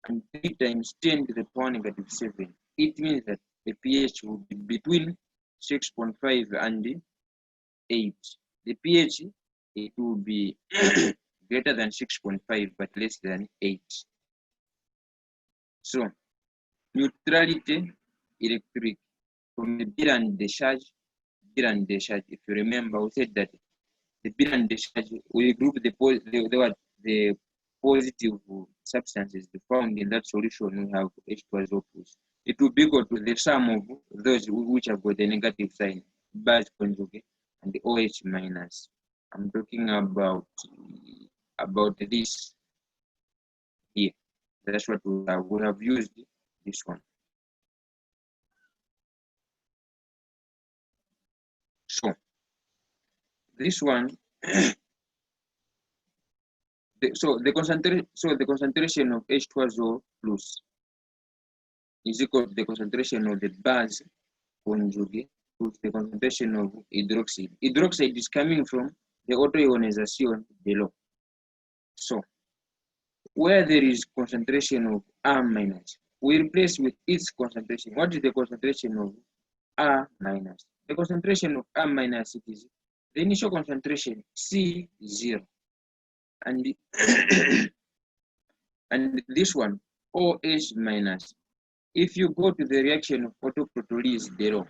and 3 times 10 to the power negative 7, it means that the pH will be between 6.5 and 8. The pH, it will be greater than 6.5 but less than 8. So, neutrality electric from the beer and discharge, if you remember, we said that the bin and discharge, we group the positive substances found in that solution. We have H2SO plus. It will be equal to the sum of those which have got the negative sign, base conjugate, and the OH minus. I'm talking about this here. That's what we have. We have used this one. So this one. the concentration of H2SO plus is equal to the concentration of the base conjugate plus the concentration of hydroxide. Hydroxide is coming from the autoionization below. So where there is concentration of R minus, we replace with its concentration. What is the concentration of R minus? The concentration of R minus, it is the initial concentration C0. And and this one OH minus. If you go to the reaction of autoprotolysis below,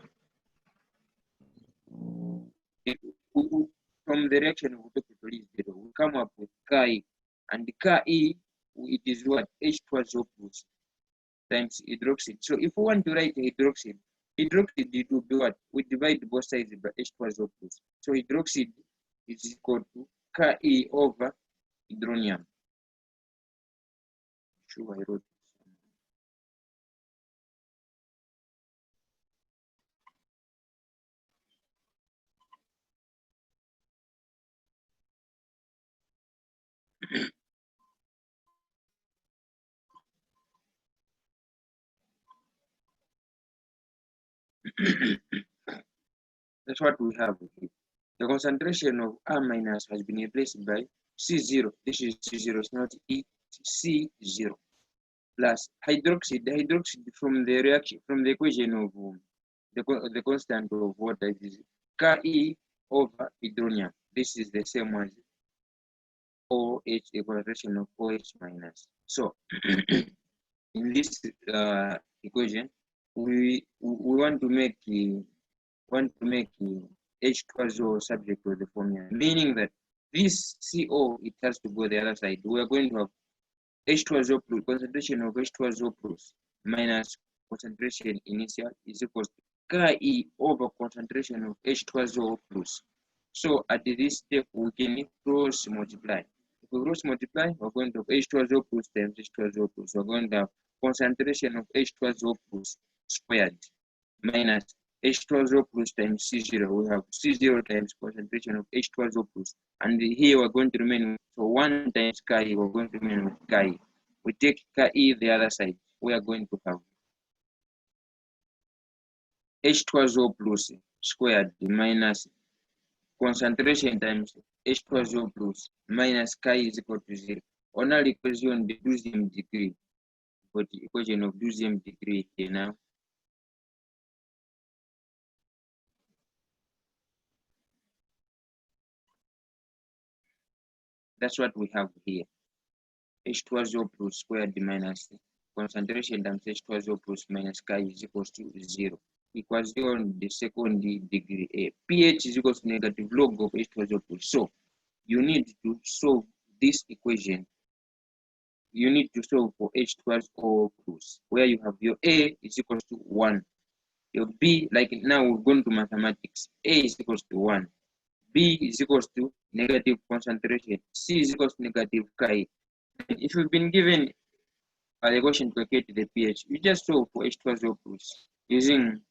from the reaction of autoprotolysis below, we come up with Ki, and Ki, it is what? H2SO plus times hydroxide. So if we want to write hydroxide, it will be what? We divide both sides by H2SO plus. So hydroxide is equal to Ki over hydronium. Sure, I wrote that's what we have here. The concentration of R minus has been replaced by C0. This is C0, it's not E, C0 plus hydroxide. The hydroxide from the reaction, from the equation of the constant of water is Ke over hydronium. This is the same as OH, the concentration of OH minus. So in this equation, we want to make H2SO subject to the formula, meaning that this CO, it has to go the other side. We are going to have H2SO plus, concentration of H2SO plus minus concentration initial is equal to Ke over concentration of H2SO plus. So at this step, we can cross multiply. If we cross multiply, we're going to have H2SO plus times H2SO plus. We're going to have concentration of H2SO plus squared minus H2SO plus times C0. We have C0 times concentration of H2SO plus. And here we're going to remain, so 1 times Ki, we're going to remain with Ki. We take Ki the other side. We are going to have H2SO plus squared minus concentration times H2SO plus minus Ki is equal to 0. On our equation, the 12th degree, but the equation of 12th degree here now. That's what we have here. H2SO plus squared minus concentration times H2SO plus minus Ki is equal to 0. Equals on the second degree. pH is equal to negative log of H2SO plus. So you need to solve this equation. You need to solve for H2SO plus, where you have your A is equal to 1. Your B, like now we're going to mathematics. A is equal to 1. B is equal to negative concentration. C is equal to negative Ki. And if you've been given the equation to calculate the pH, you just solve for H2SO plus using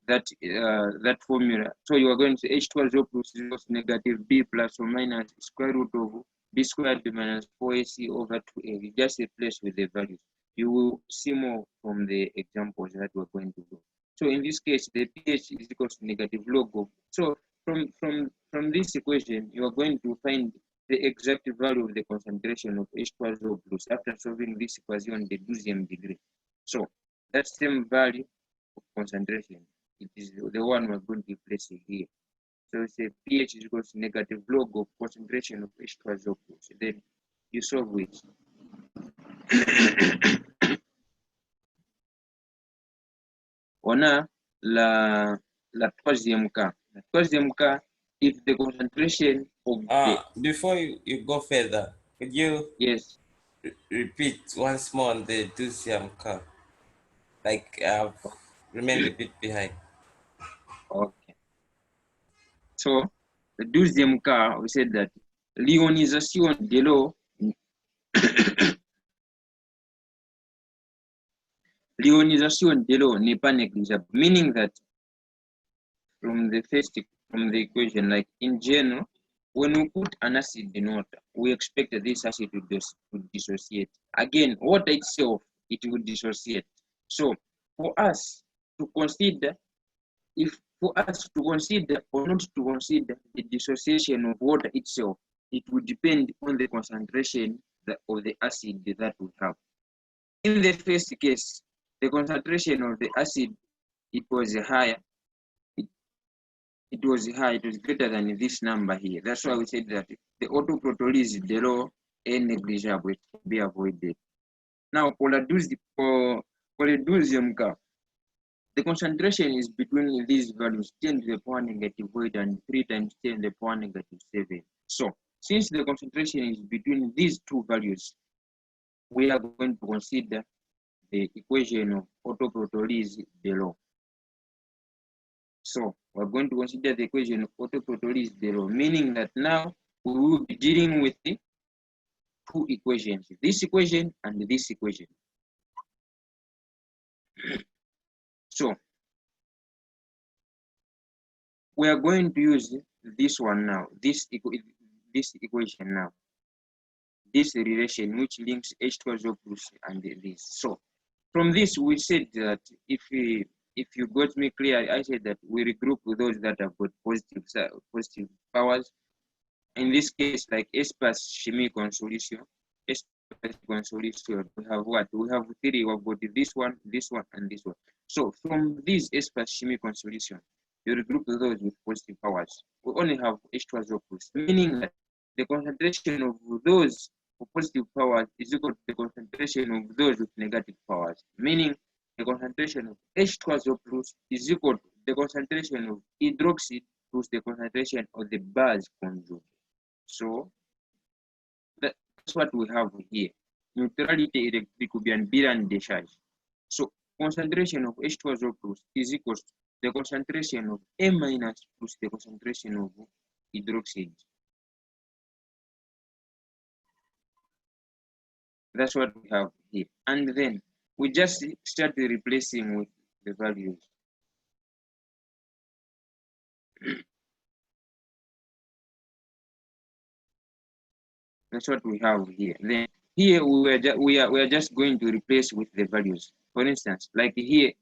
that formula. So you are going to H2SO plus is equal to negative B plus or minus square root of B squared minus 4AC over 2A. You just replace with the values. You will see more from the examples that we're going to do. So in this case, the pH is equal to negative log of. So from this equation, you are going to find the exact value of the concentration of H2SO plus after solving this equation the 12th degree. So that same value of concentration, it is the one we're going to place here. So say pH is equal to negative log of concentration of H2SO plus. Then you solve it. On a la troisième cas. La troisième cas, if the concentration of the Before you go further, could you yes. repeat once more on the deuxième cas? Like I've remained a bit behind. Okay. So the deuxième cas, we said that l'ionisation de l'eau l'ionisation de l'eau n'est pas négligeable, meaning that from the equation, like in general, when we put an acid in water, we expect this acid to dissociate. Again, water itself, it will dissociate. So for us to consider, for us to consider or not to consider the dissociation of water itself, it will depend on the concentration of the acid that we have. In the first case, the concentration of the acid, it was higher. It was high, it was greater than this number here. That's why we said that the autoprotolysis de l'eau est négligeable, it can be avoided. Now, for the deuxième cas, the concentration is between these values 10 to the power negative 8 and 3 times 10 to the power negative 7. So, since the concentration is between these two values, we are going to consider the equation of autoprotolysis de l'eau. So we're going to consider the equation of autoprotolysis de l'eau, meaning that now we will be dealing with the two equations, this equation and this equation. So we are going to use this one now, this equation now, this relation which links H2O plus and this. So from this, we said that if you got me clear, I said that we regroup with those that have got positive powers. In this case, like espace chimique en solution, we have what? We have three. We've got this one, and this one. So from this espace chimique en solution, you regroup those with positive powers. We only have H2O plus, meaning that the concentration of those with positive powers is equal to the concentration of those with negative powers, meaning the concentration of H2O plus is equal to the concentration of hydroxide plus the concentration of the base conjugate. So that's what we have here. Neutrality electric and Biran discharge. So concentration of H2O plus is equal to the concentration of A minus plus the concentration of hydroxide. That's what we have here. And then we just start replacing with the values. That's what we have here. Then here we are just going to replace with the values. For instance, like here,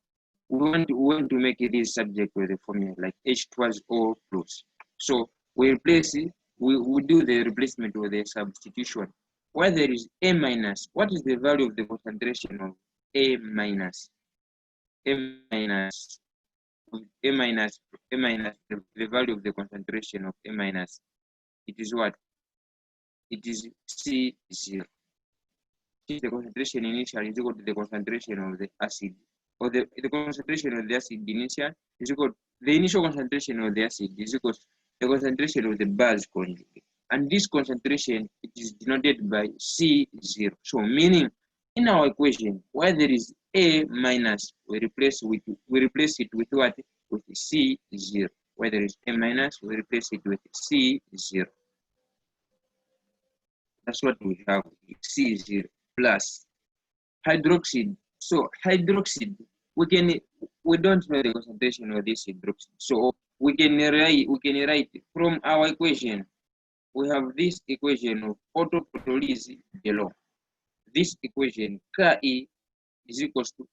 we want to make this subject with the formula like H2O plus. So we replace it, we do the replacement with the substitution. Where there is A minus, what is the value of the concentration of A minus? A minus, the value of the concentration of A minus, it is what? It is C0. Since the concentration initial is equal to the concentration of the acid, or the concentration of the acid initial is equal to the initial concentration of the acid is equal to the concentration of the base conjugate. And this concentration, it is denoted by C0. So meaning in our equation, where there is A minus, we replace it with what? With C0. Where there is A minus, we replace it with C0. That's what we have, C0 plus hydroxide. So hydroxide, we don't know the concentration of this hydroxide. So we can write from our equation. We have this equation of autoprotolysis de l'eau. This equation Ke is equals to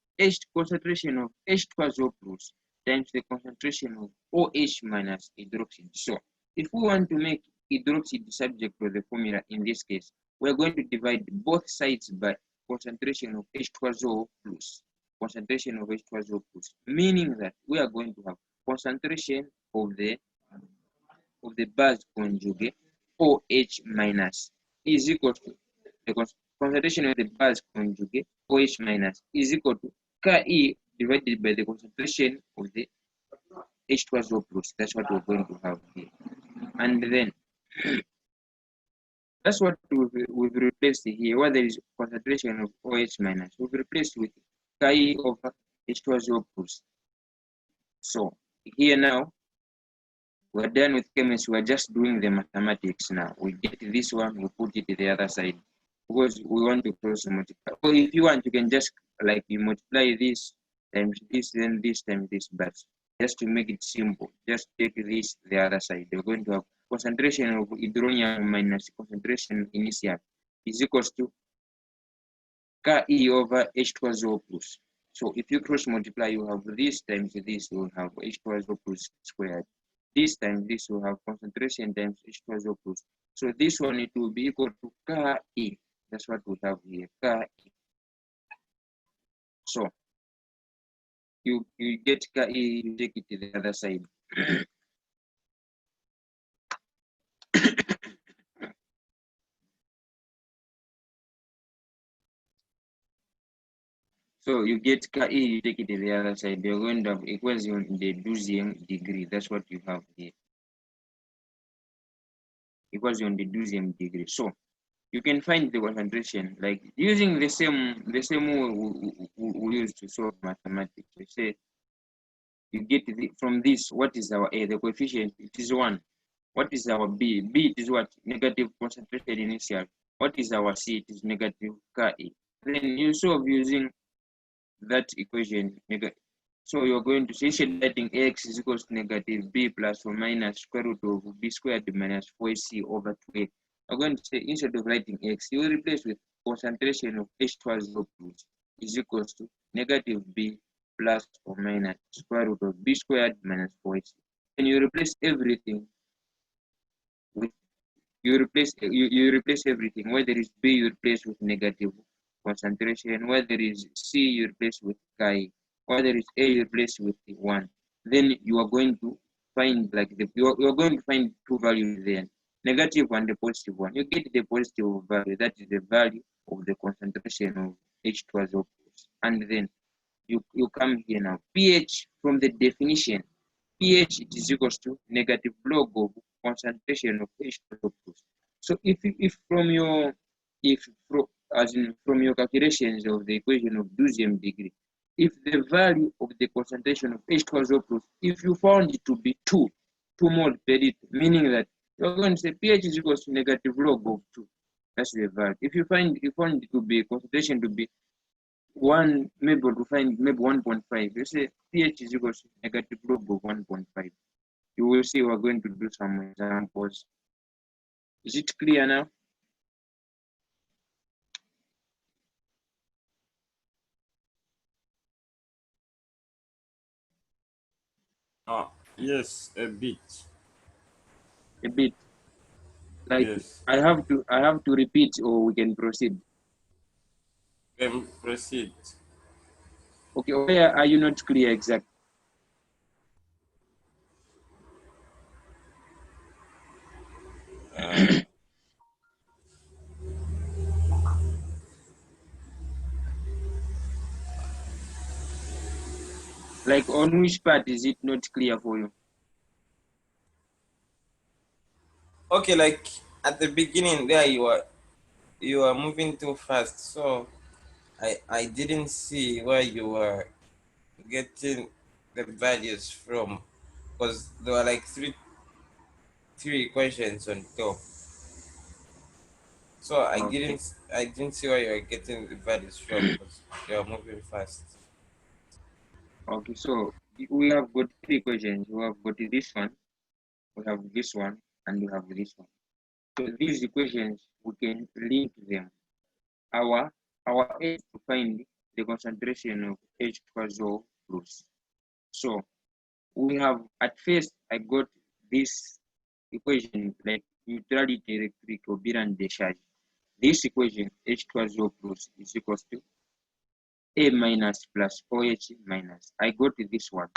concentration of H2O plus times the concentration of OH minus hydroxide. So if we want to make hydroxide subject to the formula in this case, we're going to divide both sides by concentration of H2O plus. Concentration of H2O plus, meaning that we are going to have concentration of the base conjugate OH minus is equal to the concentration of the base conjugate OH minus is equal to Ke divided by the concentration of the H2O plus. That's what we're going to have here. And then That's what we've replaced here. Where there is concentration of OH minus, we've replaced with Chi over H2O plus. So here now, we're done with chemistry. We're just doing the mathematics now. We get this one, we put it to the other side because we want to cross multiply. Or if you want, you can just like you multiply this times this, then this times this. But just to make it simple, just take this the other side. You're going to have concentration of hydronium minus concentration initial is equals to Ke over H2O plus. So if you cross multiply, you have this times this, you will have H2O plus squared. This time this will have concentration times H2O plus. So this one it will be equal to Ke. That's what we have here, Ke. So you get Ke, you take it to the other side. So you get Ke, you take it to the other side. You're going to have equation in the 12th degree. That's what you have here. Equation in the 12th degree. So you can find the concentration like using the same way we used to solve mathematics. We say you get from this, what is our A? The coefficient, it is 1. What is our B? B it is what? Negative concentration initial. What is our C? It is negative Ke. Then you solve using that equation. So you're going to say writing X is equals to negative B plus or minus square root of B squared minus 4C over 2A. I'm going to say instead of writing X, you will replace with concentration of H2O plus is equals to negative B plus or minus square root of B squared minus 4AC. And you replace everything with you replace everything. Where there is B, you replace with negative concentration. Where there is C, you replace with Chi. Where there is A, you replace with 1. Then you are going to find like you are going to find two values there, negative and the positive one. You get the positive value, that is the value of the concentration of H2O+. And then you come here now. pH from the definition, pH it is equals to negative log of concentration of H2O+. So if from your from your calculations of the equation of 12th degree, if the value of the concentration of H2O+, if you found it to be 2 mole per liter, meaning that you're going to say pH is equals to negative log of 2. That's the value. If you found it to be concentration to be 1, maybe to find maybe 1.5, you say pH is equals to negative log of 1.5. You will see we're going to do some examples. Is it clear now? Yes, a bit. A bit. Like Yes. I have to repeat or we can proceed. Proceed. Okay, where are you not clear exactly? Like on which part is it not clear for you? Okay, like at the beginning there you are moving too fast, so I didn't see where you were getting the values from, because there were like three questions on top. So Okay. I didn't see where you were getting the values from because you are moving fast. Okay, so we have got three equations. We have got this one, we have this one, and we have this one. So these equations we can link them. Our aim is to find the concentration of H2O plus. So we have at first I got this equation like neutrality electric or Biran discharge. This equation H2O plus is equals to A minus plus OH minus. I got this one.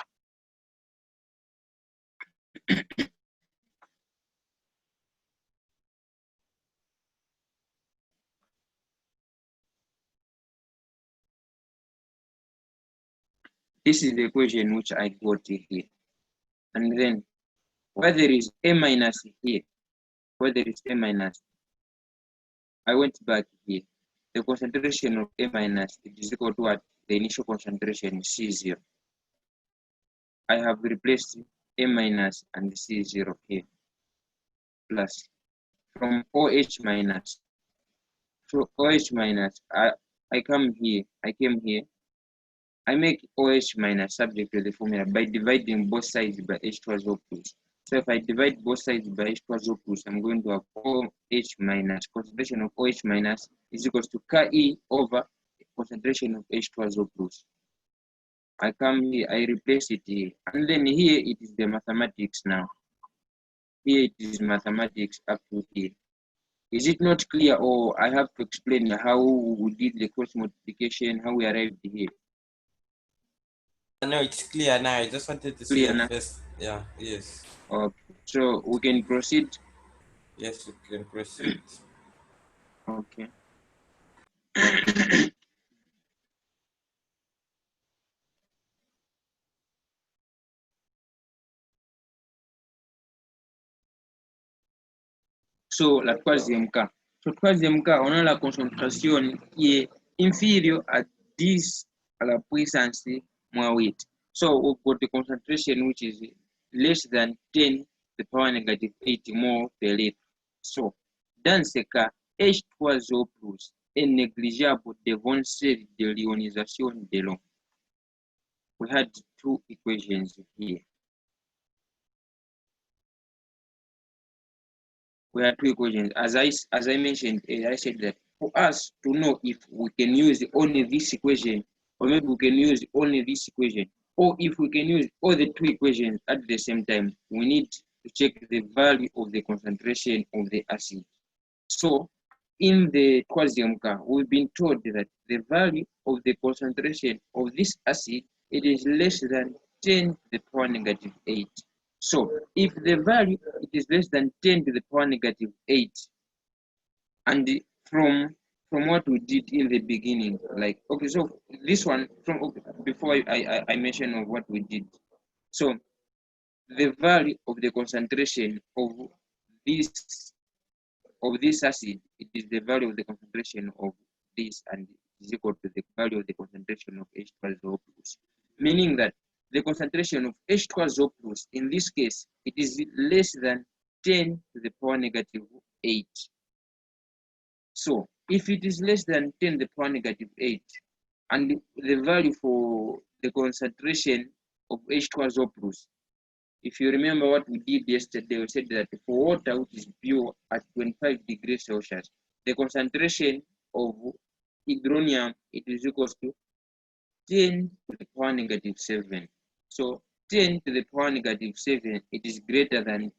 This is the equation which I got here. And then where there is A minus here, where there is A minus. I went back here. The concentration of A minus is equal to what? The initial concentration C0. I have replaced A minus and C0 here. Plus from OH minus. So OH minus, I came here. I make OH minus subject to the formula by dividing both sides by H2SO plus. So if I divide both sides by H2SO plus, I'm going to have OH minus. Concentration of OH minus is equal to Ke over concentration of H2SO plus. I come here, I replace it here. And then here it is the mathematics now. Here it is mathematics up to here. Is it not clear, or I have to explain how we did the cross multiplication, how we arrived here? No, it's clear now. I just wanted to see your first. Yeah, yes. Okay, so we can proceed. Yes, we can proceed. Okay. So la troisième cas. So troisième cas, on a la concentration qui est inférieure à 10 à la puissance moins 8. So we've got the concentration which is less than 10 to the power negative 8 mol per litre. So dans ce cas, H3O plus est négligeable devant celle de l'ionisation de l'eau. We had two equations here. We have two equations. As I mentioned, I said that for us to know if we can use only this equation, or maybe we can use only this equation, or if we can use all the two equations at the same time, we need to check the value of the concentration of the acid. So in the troisième cas, we've been told that the value of the concentration of this acid, it is less than 10 to the power negative 8. So if the value it is less than 10 to the power negative 8, and from what we did in the beginning, like, okay, so this one, from before I mention of what we did. So the value of the concentration of this acid, it is the value of the concentration of this, and it is equal to the value of the concentration of H2SO plus, meaning that the concentration of H2SO plus, in this case, it is less than 10 to the power negative 8. So if it is less than 10 to the power negative 8, and the value for the concentration of H2SO plus, if you remember what we did yesterday, we said that for water which is pure at 25 degrees Celsius, the concentration of hydronium, it is equal to 10 to the power negative 7. So 10 to the power negative 7, it is greater than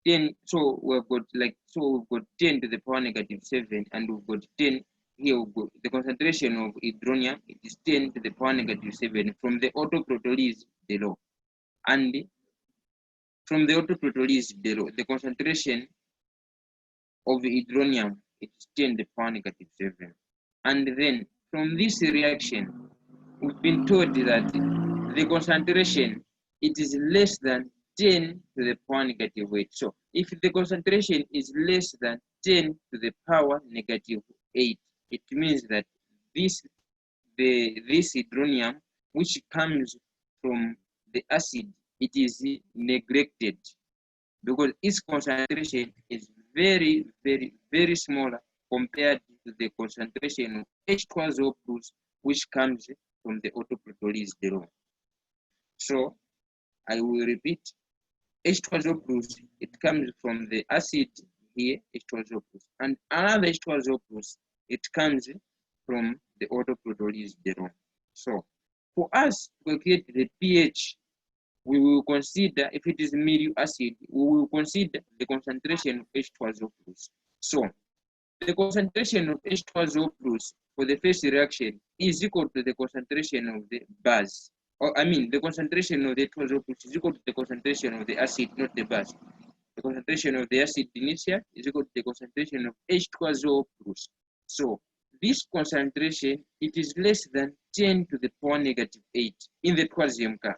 10. So we've got 10 to the power negative 7, and we've got 10 here. We've got the concentration of hydronium, it is 10 to the power negative 7 from the autoprotolysis below. And from the autoprotolysis below, the concentration of hydronium, it is 10 to the power negative 7. And then from this reaction, we've been told that the concentration, it is less than 10 to the power negative 8. So if the concentration is less than 10 to the power negative 8, it means that this hydronium, which comes from the acid, it is neglected because its concentration is very, very, very smaller compared to the concentration of H2SO plus, which comes from the autoprotolysis below. So I will repeat, H2SO plus, it comes from the acid here, H2SO plus, and another H2SO plus, it comes from the autoprotolysis below. So for us to calculate the pH, we will consider, if it is middle acid, we will consider the concentration of H2SO plus. So the concentration of H2SO plus for the first reaction is equal to the concentration of the base. Or I mean, the concentration of the H2SO plus is equal to the concentration of the acid, not the base. The concentration of the acid initial is equal to the concentration of H2SO plus. So this concentration, it is less than 10 to the power negative 8 in the troisième cas.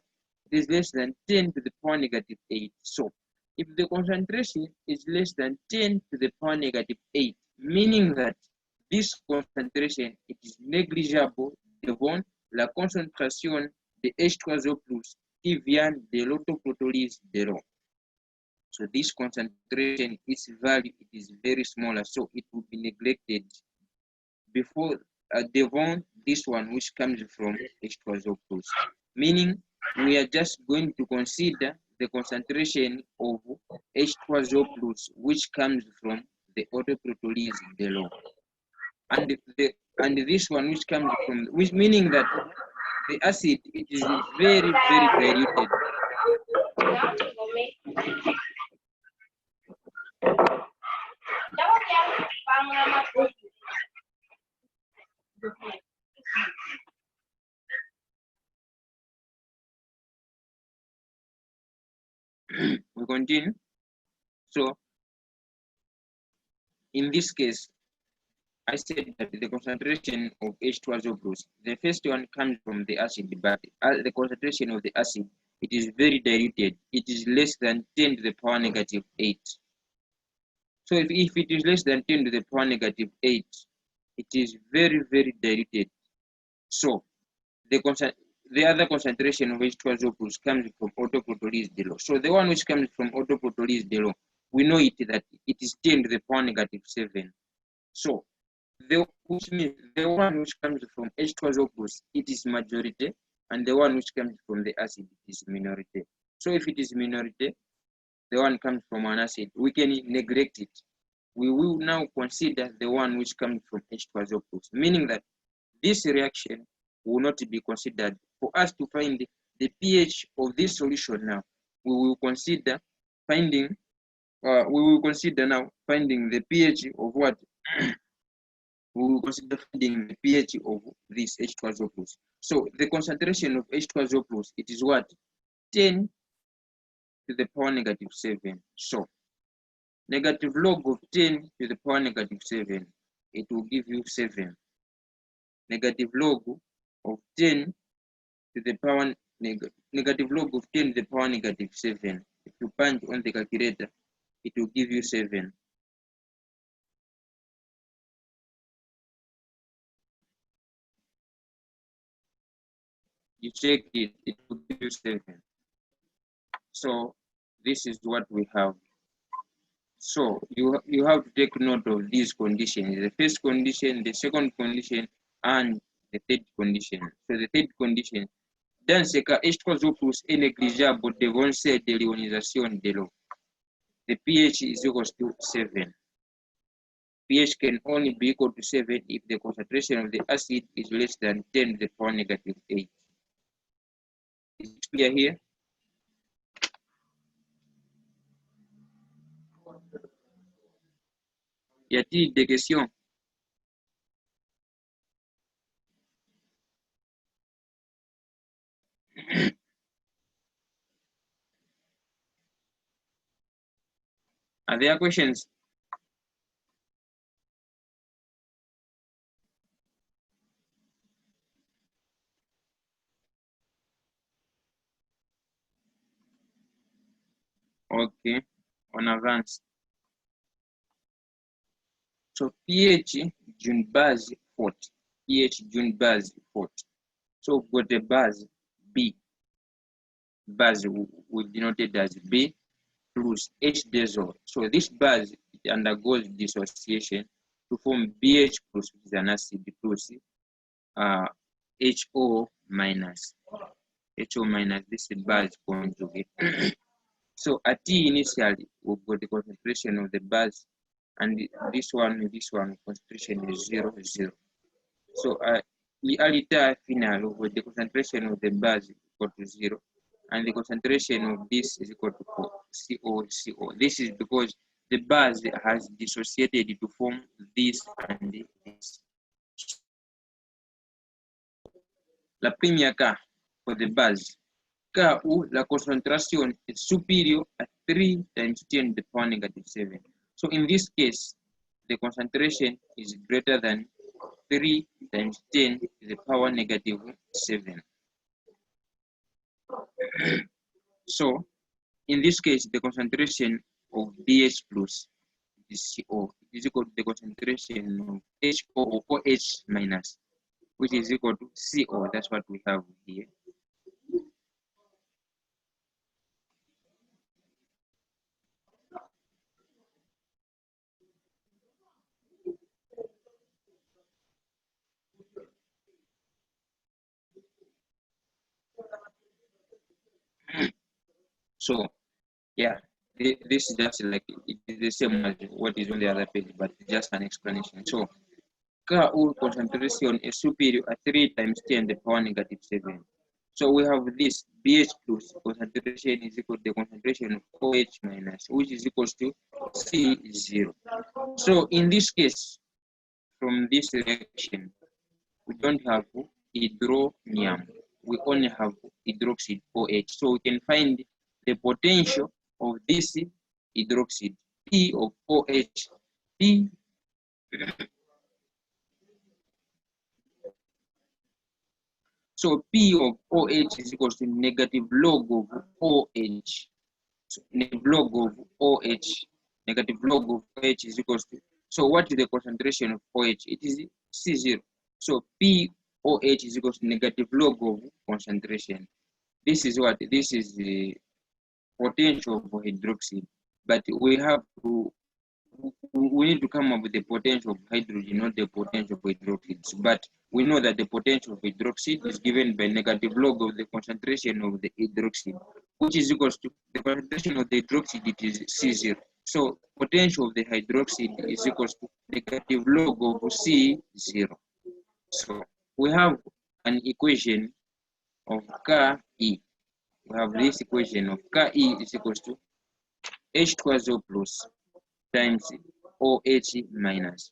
It is less than 10 to the power negative 8. So if the concentration is less than 10 to the power negative 8, meaning that this concentration it is negligible devant la concentration de H3O plus qui vient de l'autoprotolyse de l'eau. So this concentration, its value, it is very small, so it will be neglected before devant this one which comes from H3O plus. Meaning we are just going to consider the concentration of H3O plus which comes from the autoprotolyse de l'eau. And this one which comes from, which meaning that the acid it is very diluted. We continue. So in this case, I said that the concentration of H2O plus, the first one comes from the acid, but the concentration of the acid, it is very diluted. It is less than 10 to the power negative 8. So if it is less than 10 to the power negative 8, it is very diluted. So the other concentration of H2O plus comes from autoprotolyse de l'eau. So the one which comes from autoprotolyse de l'eau, we know it that it is 10 to the power negative 7. So which means the one which comes from H2O plus, it is majority, and the one which comes from the acid is minority. So if it is minority, the one comes from an acid, we can neglect it. We will now consider the one which comes from H2O plus, meaning that this reaction will not be considered. For us to find the pH of this solution now, we will consider finding the pH of what? We will consider finding the pH of this H2O plus. So the concentration of H2O plus, it is what? 10 to the power negative 7. So negative log of 10 to the power negative 7, it will give you 7. Negative log of 10 to the power negative log of 10 to the power negative 7. If you punch on the calculator, it will give you 7. You check it, it will give you 7. So this is what we have. So you have to take note of these conditions: the first condition, the second condition, and the third condition. So the third condition, dans ce cas, H3O plus est négligeable devant cette déionisation de l'eau. The pH is equal to 7. pH can only be equal to 7 if the concentration of the acid is less than 10 to the power negative 8. Is it clear here? Y a-t-il des questions? Are there questions? Ok, on avance. So pH d'une base forte. pH d'une base forte. So we've got the base B. Base we denoted as B plus H-diazole. So this base it undergoes dissociation to form BH plus, which is an acid, plus HO minus. HO minus, this is base conjugate. So at T initially, we've got the concentration of the base, and this one, concentration is 0, 0. So l'état final, with the concentration of the base equal to 0, and the concentration of this is equal to CO. This is because the base has dissociated to form this and this. La première cas for the base, cas où la concentration is superior at 3 times 10 to the power negative 7. So in this case, the concentration is greater than 3 times 10 to the power negative 7. So in this case, the concentration of BH plus is CO. It is equal to the concentration of HO or OH minus, which is equal to CO. That's what we have here. So, yeah, this is just like it is the same as what is on the other page, but just an explanation. So, Ka concentration is superior at 3 times 10 to the power negative 7. So we have this BH plus concentration is equal to the concentration of OH minus, which is equal to C0. So in this case, from this reaction, we don't have hydronium. We only have hydroxide OH. So we can find the potential of this hydroxide P of OH. P So P of OH is equal to negative log of OH. So negative log of OH, negative log of OH is equal to, so what is the concentration of OH? It is C0. So POH is equal to negative log of concentration. This is what? This is the potential of hydroxide. But we have to, we need to come up with the potential of hydrogen, not the potential of hydroxides. But we know that the potential of hydroxide is given by negative log of the concentration of the hydroxide, which is equal to the concentration of the hydroxide, it is C0. So potential of the hydroxide is equal to negative log of C0. So we have an equation of Ke. We have this equation of Ke is equal to H2O plus times OH minus.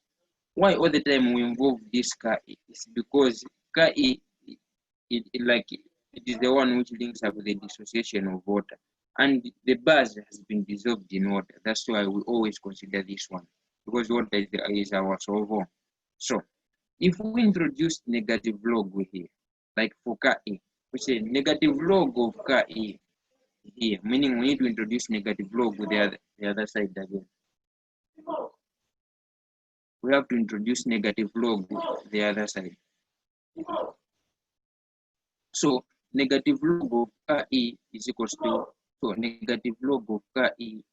Why all the time we involve this Ke? It's because Ke it is the one which links up with the dissociation of water, and the base has been dissolved in water. That's why we always consider this one, because water is our solvent. So if we introduce negative log here, like for Ke, we say negative log of Ke here, meaning we need to introduce negative log with the other side again. We have to introduce negative log the other side. So negative log of Ke is equals to, so negative log of Ke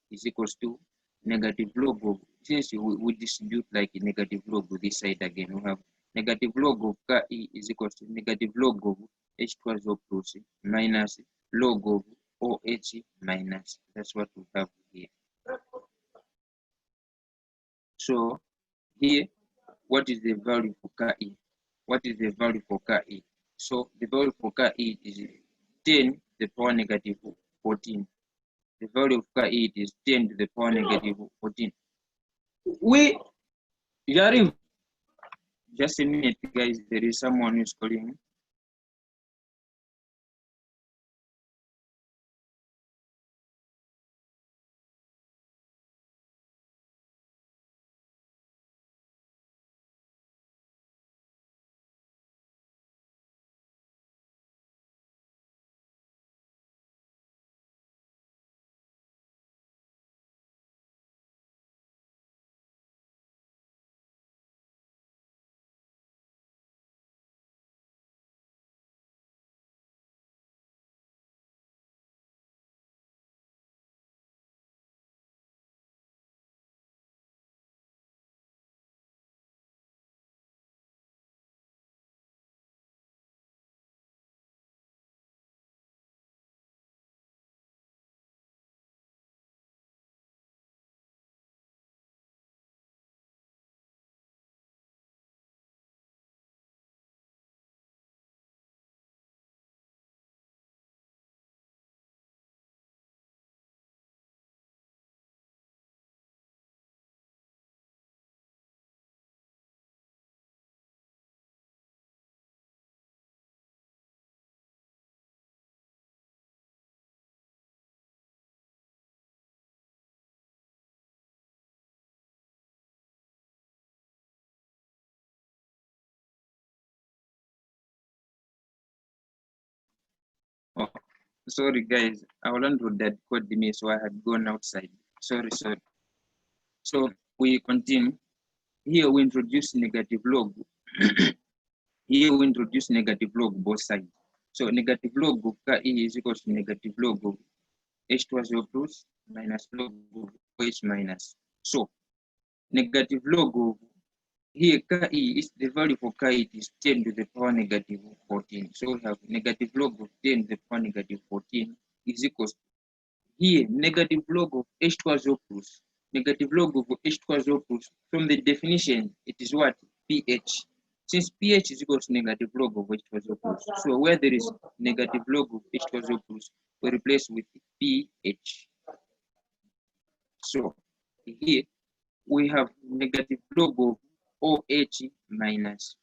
is equals to negative log of, since we distribute like a negative log with this side again, we have negative log of Ke is equals to negative log of H2O plus minus log of OH minus. That's what we have here. So here, what is the value for Ke? What is the value for Ke? So the value for Ke is 10 to the power negative 14. The value of Ke is 10 to the power negative 14. We, Jarif, just a minute, guys. There is someone who's calling. Sorry guys, our landlord had called me, so I had gone outside. Sorry. So we continue. Here we introduce negative log. Here we introduce negative log both sides. So negative log of KE is equal to negative log of H2SO plus minus log of OH minus. So negative log of here KE is the value for KE is 10 to the power negative 14. So we have negative log of 10 to the power negative 14 is equals to here negative log of H2SO plus. Negative log of H2SO plus from the definition it is what? pH. Since pH is equal to negative log of H2SO plus, so where there is negative log of H2SO plus, we replace with pH. So here we have negative log of OH minus.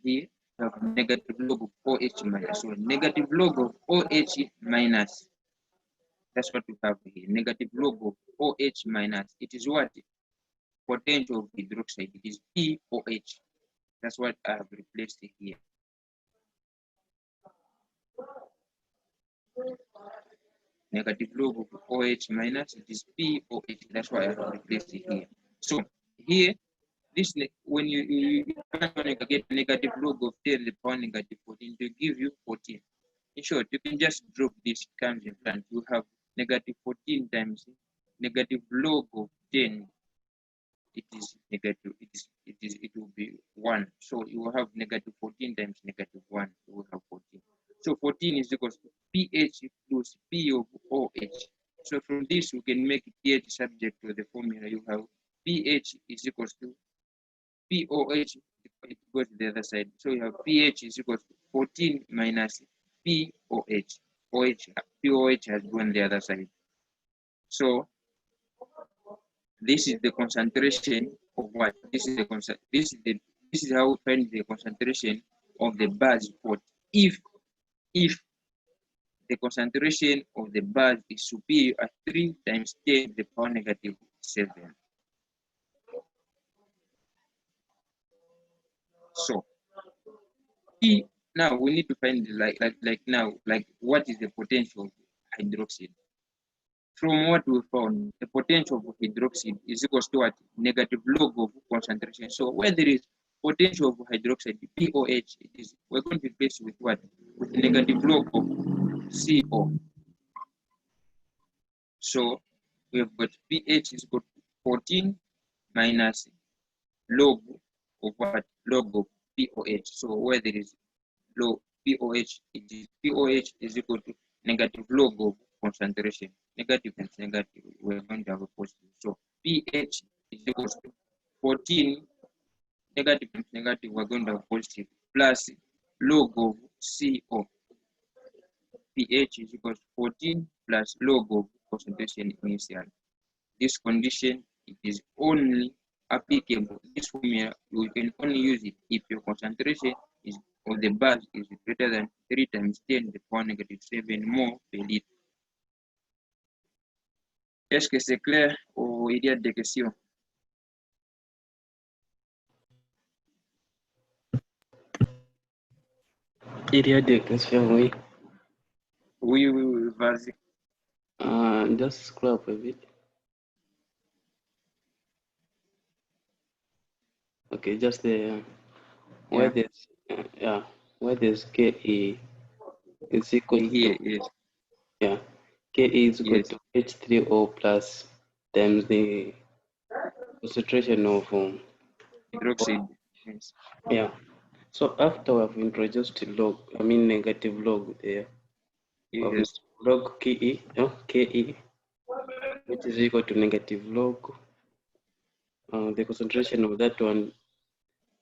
Here we have negative log of OH minus. So negative log of OH minus. That's what we have here. Negative log of OH minus. It is what? Potential of hydroxide. It is POH. That's what I have replaced here. Negative log of OH minus. It is POH. That's why I have replaced it here. So here, this when you get negative log of 10 to the power negative 14, to give you 14. In short, you can just drop this comes in front. You have negative 14 times negative log of 10. It is negative. It will be 1. So you will have negative 14 times negative 1. You will have 14. So 14 is equal to pH plus P of OH. So from this we can make pH subject to the formula. You have pH is equal to POH. It goes to the other side. So you have pH is equal to 14 minus POH. POH has gone the other side. So this is the concentration of what? This is how we find the concentration of the base pot. If the concentration of the base is superior at 3 times 10 to the power negative 7. So now we need to find like what is the potential of hydroxide. From what we found, the potential of hydroxide is equal to what? Negative log of concentration. So where there is potential of hydroxide, POH, we're going to replace with what? With negative log of CO. So we have got pH is equal to 14 minus log of what? Log of POH. So where there is low POH, POH is equal to negative log of concentration. Negative times negative, we're going to have a positive. So pH is equal to 14, negative times negative, we're going to have positive, plus log of CO. pH is equal to 14 plus log of concentration initial. This condition, it is only applicable. This formula, you can only use it if your concentration is of the base is greater than 3 times 10 to the power negative 7 mole per litre. Est-ce que c'est clair ou il y a des questions? Il y a des questions, oui. Oui, vas-y. Just scroll up a bit. Okay, just the where there's where there's KE is equal Here to is KE is equal to H3O plus times the concentration of hydroxide. Yes. Yeah. So after we've introduced negative log there, Yes. log KE, which is equal to negative log the concentration of that one,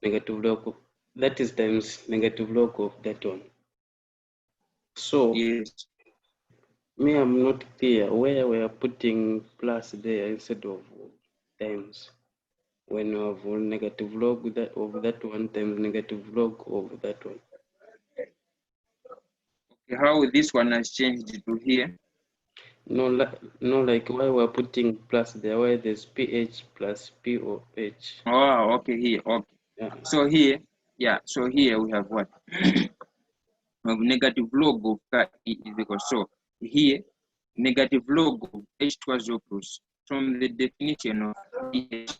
negative log, that is times negative log of that one. So yes. Me, I'm not clear where we are putting plus there instead of times. When you have negative log of that one times negative log of that one. Okay, how this one has changed to here? No, like why we're putting plus there, where there's pH plus POH. Oh, okay, here, okay. Yeah. So here, we have what? We have negative log of K is equal. So here negative log of H2SO plus from the definition of pH.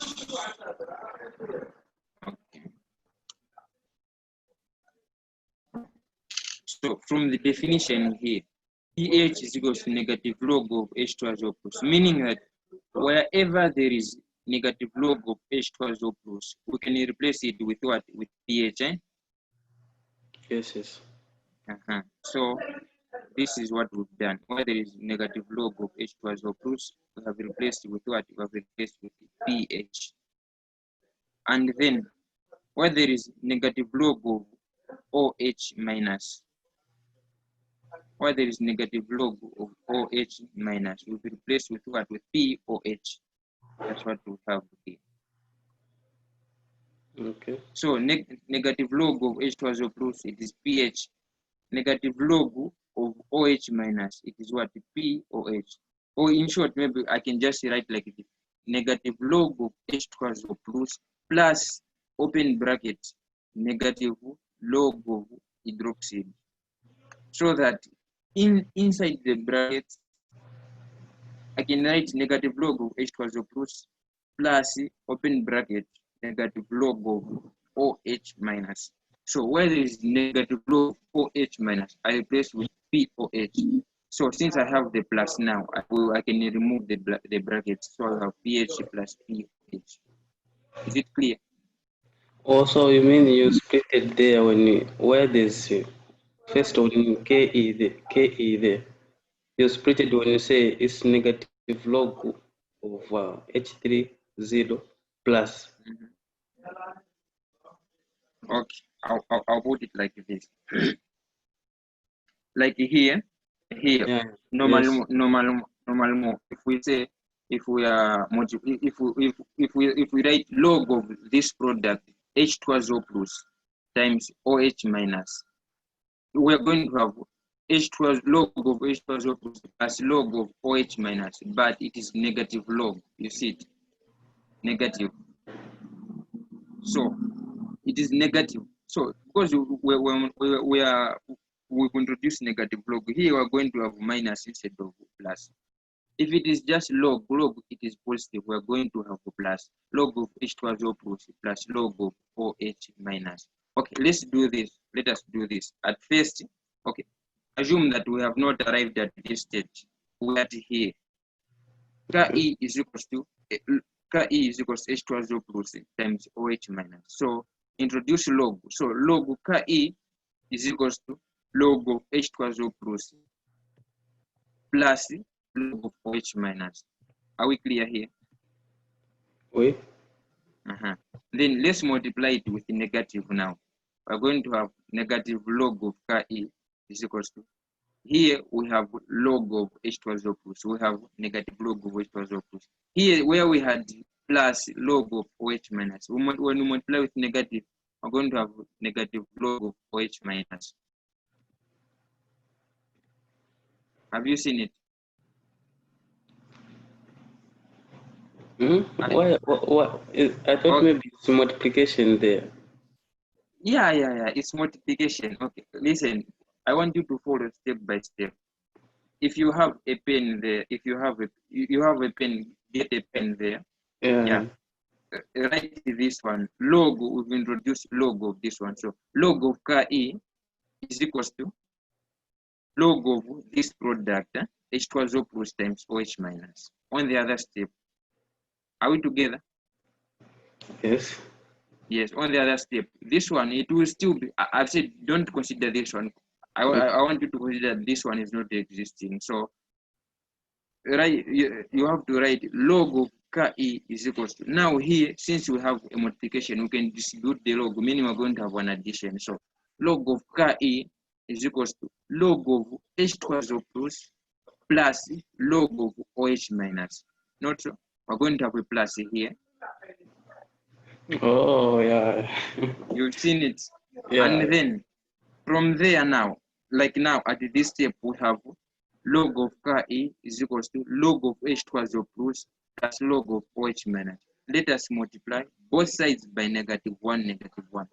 Okay. So from the definition here, pH is equals to negative log of H2SO plus, meaning that wherever there is negative log of H2SO plus, we can replace it with what? With pH, eh? Yes, yes. So this is what we've done. Where there is negative log of H2SO plus, we have replaced with what? We have replaced with pH. And then where there is negative log of OH minus, where there is negative log of OH minus, we'll be replaced with what? With POH. That's what we have here. Okay. So negative log of H2SO plus, it is pH. Negative log of OH minus, it is what? POH. Or in short, maybe I can just write like this. Negative log of H2SO plus plus open bracket negative log of hydroxide. So that inside the bracket, I can write negative log of H2SO plus plus open bracket negative log of OH minus. So where there is negative log of OH minus, I replace with POH. So since I have the plus now, I can remove the bracket. So I have pH plus POH. Is it clear? Also, you mean you split it there when where there's first when KE there. You split it when you say it's negative log of H30 plus. Okay, I'll put it like this. Like here, Yeah. normal, if we say, if we are if we write log of this product H2SO plus times OH minus, we are going to have H2 log of H2SO plus plus log of OH minus, but it is negative log. You see it, negative. So it is negative. So because we introduce negative log here, we are going to have minus instead of plus. If it is just log, it is positive. We are going to have a plus. Log of H2SO plus log of OH minus. Okay, let's do this. Let us do this. At first, okay, assume that we have not arrived at this stage. We are here. Ke is equals to H2SO plus times OH minus. So introduce log. So log Ke is equals to log of H2SO plus log of OH minus. Are we clear here? Oui. Then let's multiply it with negative now. We're going to have negative log of Ke is equals to, here we have log of H2SO plus. We have negative log of H2SO plus. Here where we had plus log of OH minus, when we multiply with negative, we're going to have negative log of OH minus. Have you seen it? Why? What? I thought maybe it's multiplication there. Yeah. It's multiplication. Okay, listen. I want you to follow step by step. If you have a pen there, if you have a pen, get a pen there. Yeah. Write this one. Log, we've introduced log of this one. So log of Ke is equals to log of this product, H2SO plus times OH minus. On the other step. Are we together? Yes. Yes, on the other step. This one, it will still be, I've said don't consider this one. I want you to consider this one is not existing. So you have to write log of Ke is equals to, now here, since we have a multiplication, we can distribute the log, meaning we're going to have an addition. So log of Ke is equals to log of H2SO plus log of OH minus. Not so. We're going to have a plus here. Oh, yeah. You've seen it. Yeah. And then from there now, like now at this step, we have log of Ke is equals to log of H2SO plus log of OH minus. Let us multiply both sides by -1, -1.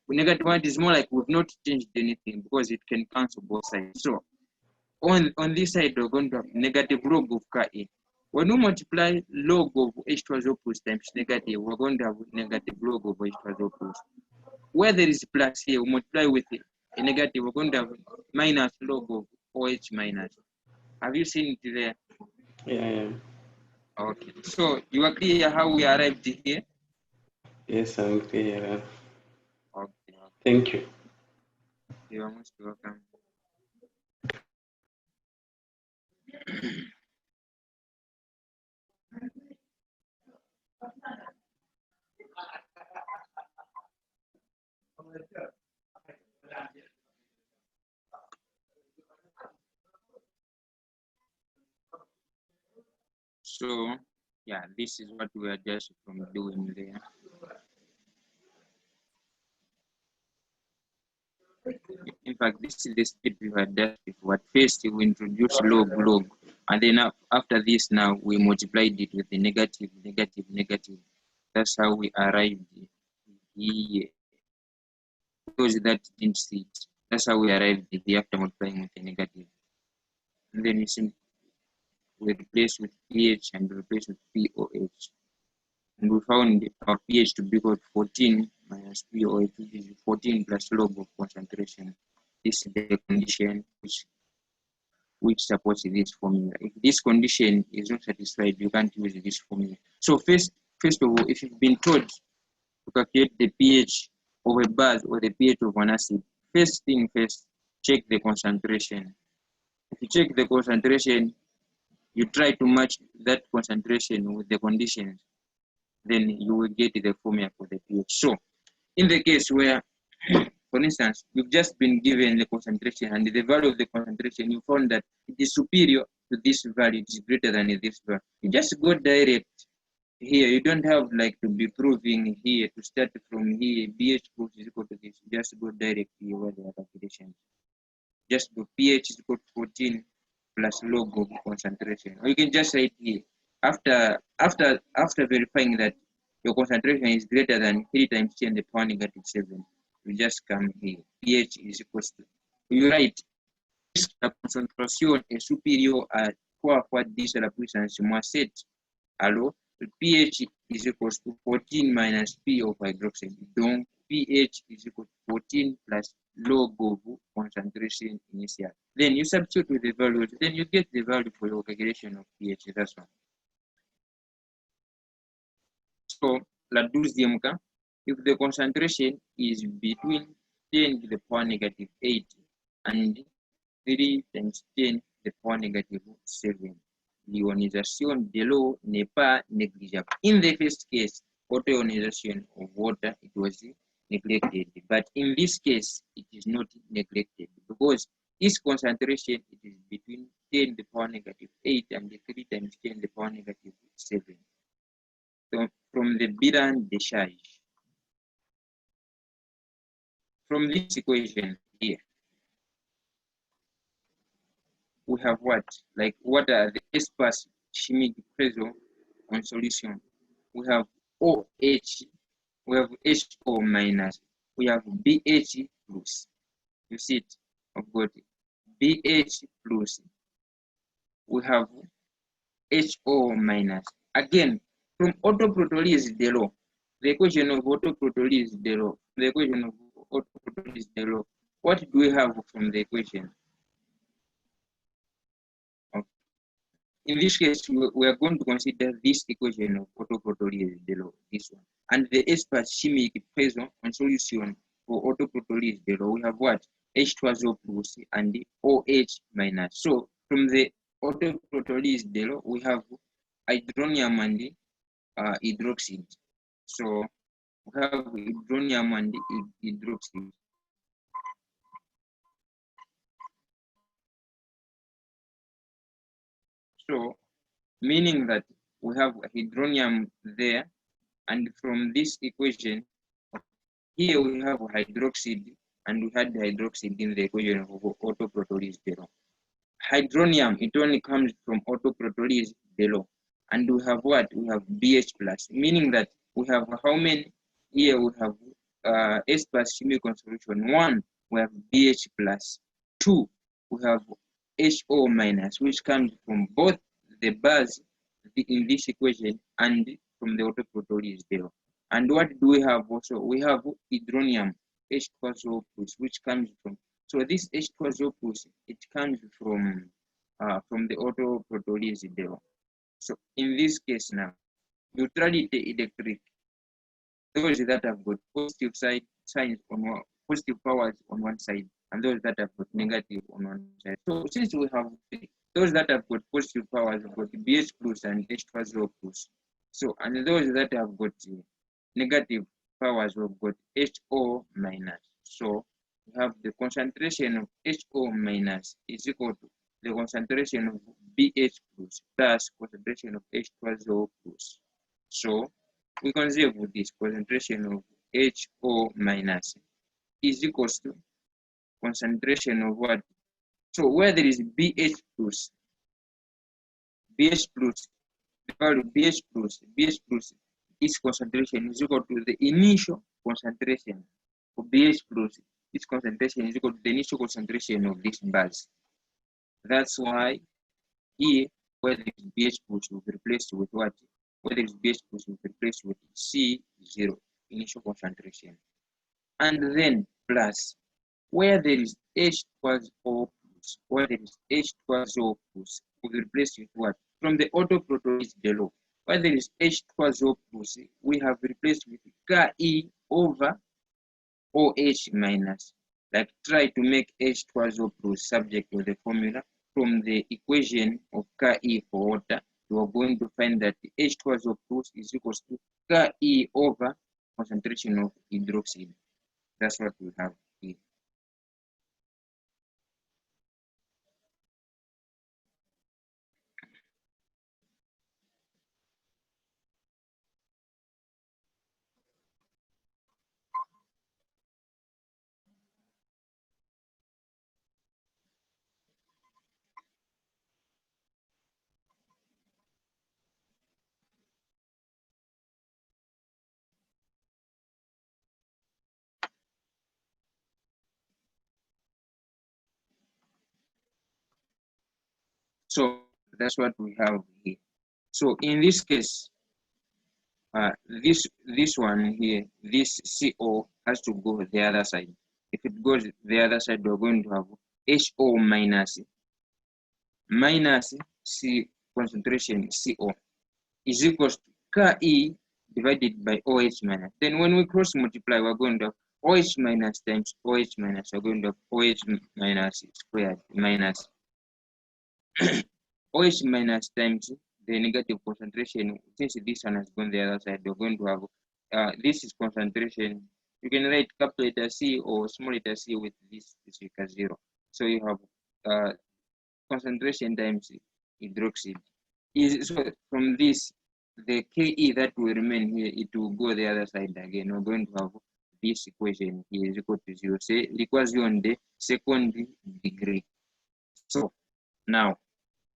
Negative 1 is more like we've not changed anything because it can cancel both sides. So On this side, we're going to have negative log of Ka. When we multiply log of H2 plus times negative, we're going to have negative log of H2 plus. Where there is plus here, we multiply with a negative, we're going to have minus log of OH minus. Have you seen it there? Yeah. Okay. So you are clear how we arrived here? Yes, I'm clear. Okay. Thank you. You are most welcome. So, yeah, this is what we are just from doing there. In fact, this is the step we had done before. At first, we introduce log, and then after this, now we multiplied it with the negative, negative, negative. That's how we arrived here. Because that didn't see it. That's how we arrived here after multiplying with the negative. And then we replace with pH and replace with POH. And we found our pH to be equal to 14 minus POH, which is 14 plus log of concentration. This is the condition which supports this formula. If this condition is not satisfied, you can't use this formula. So first of all, if you've been told to calculate the pH of a base or the pH of an acid, first thing first, check the concentration. If you check the concentration, you try to match that concentration with the conditions, then you will get the formula for the pH. So in the case where, for instance, you've just been given the concentration and the value of the concentration, you found that it is superior to this value, it is greater than this value. You just go direct here. You don't have like to be proving here to start from here, pH plus is equal to this. You just go direct here where the calculations. Just go pH is equal to 14 plus log of concentration. Or you can just write here. After verifying that your concentration is greater than 3 times 10 to the power negative 7, you just come here. pH is equal to, you write la concentration est supérieure à 3 fois 10 à la puissance moins 7. Alors, le pH is equal to 14 minus P of hydroxide. Donc, pH is equal to 14 plus log of concentration initial. Then you substitute with the values, then you get the value for your calculation of pH. That's one. So, la 12e cas, if the concentration is between 10 to the power negative 8 and 3 times 10 to the power negative 7, l'ionisation de l'eau n'est pas négligeable. In the first case, auto-ionization of water, it was neglected. But in this case, it is not neglected because this concentration it is between 10 to the power negative 8 and 3 times 10 to the power negative 7. So from the bilan décharge, from this equation here, we have what? Like what are the espace chimique present on solution? We have OH, we have HO minus, we have BH plus. You see it? I've got BH plus. We have HO minus. Again, from autoprotolysis de l'eau, the equation of autoprotolysis de l'eau, the equation of autoprotolysis de l'eau, what do we have from the equation? Okay. In this case, we are going to consider this equation of autoprotolysis de l'eau, this one. And the espace chimique present on solution for autoprotolysis de l'eau, we have what? H2O plus and OH minus. So from the autoprotolysis de l'eau, we have hydronium and hydroxide. So we have hydronium and hydroxide. So meaning that we have hydronium there, and from this equation, here we have hydroxide, and we had the hydroxide in the equation of autoprotolysis de l'eau. Hydronium, it only comes from autoprotolysis de l'eau. And we have what? We have BH plus, meaning that we have how many? Here we have espace chemical solution. 1, we have BH plus. 2, we have HO minus, which comes from both the base in this equation and from the autoprotolysis there. And what do we have also? We have hydronium H2O plus, which comes from, so this H2O plus, it comes from the autoprotolysis there. So in this case now, neutrality electric, those that have got positive signs on one, positive powers on one side, and those that have got negative on one side. So since we have those that have got positive powers, have got BH plus and H2O plus. So, and those that have got negative powers, we've got HO minus. So we have the concentration of HO minus is equal to the concentration of BH plus plus concentration of H2O plus. So we conserve with this concentration of HO minus is equals to concentration of what? So where there is BH plus, the value BH plus its concentration is equal to the initial concentration of BH plus. Its concentration is equal to the initial concentration of this base. That's why here, where there is BH plus, will be replaced with what? Where there is BH plus, will be replaced with C0, initial concentration. And then plus, where there is H2O plus, where there is H2O plus, will be replaced with what? From the autoprotolysis below. Where there is H2O plus, we have replaced with Ke over OH minus. Like try to make H2O plus subject to the formula. From the equation of Ke for water, you are going to find that the H2O plus is equal to Ke over concentration of hydroxide. That's what we have here. So that's what we have here. So in this case, this one here, this CO has to go the other side. If it goes the other side, we're going to have HO minus C concentration CO is equals to Ke divided by OH minus. Then when we cross multiply, we're going to have OH minus times OH minus. We're going to have OH minus squared minus OH minus times the negative concentration. Since this one has gone the other side, we're going to have this is concentration. You can write capital letter C or small letter c with this equals 0. So you have concentration times hydroxide. So from this, the Ke that will remain here, it will go the other side again. We're going to have this equation here is equal to 0. Say it equals 0 on the second degree. So now,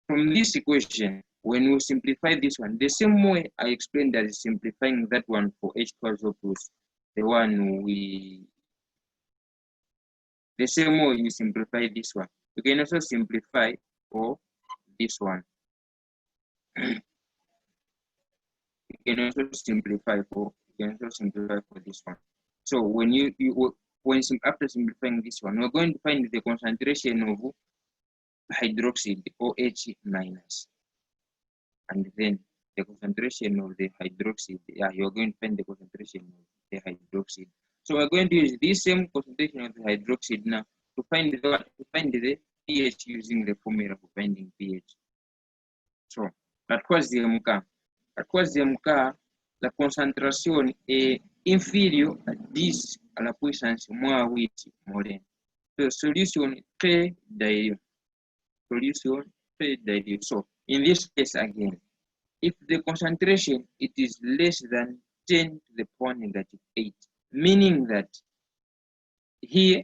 from this equation, when we simplify this one, the same way I explained that is simplifying that one for H2O plus, the same way you simplify this one. You can also simplify for this one. You can also simplify for this one. So when after simplifying this one, we're going to find the concentration of hydroxide OH minus, and then the concentration of the hydroxide. You're going to find the concentration of the hydroxide. So we're going to use this same concentration of the hydroxide now to find the pH using the formula for finding pH. So la troisième cas, la concentration est inférieure à 10 à la puissance moins 8 molin. So solution très dilute. So in this case again, if the concentration it is less than 10 to the power negative 8, meaning that here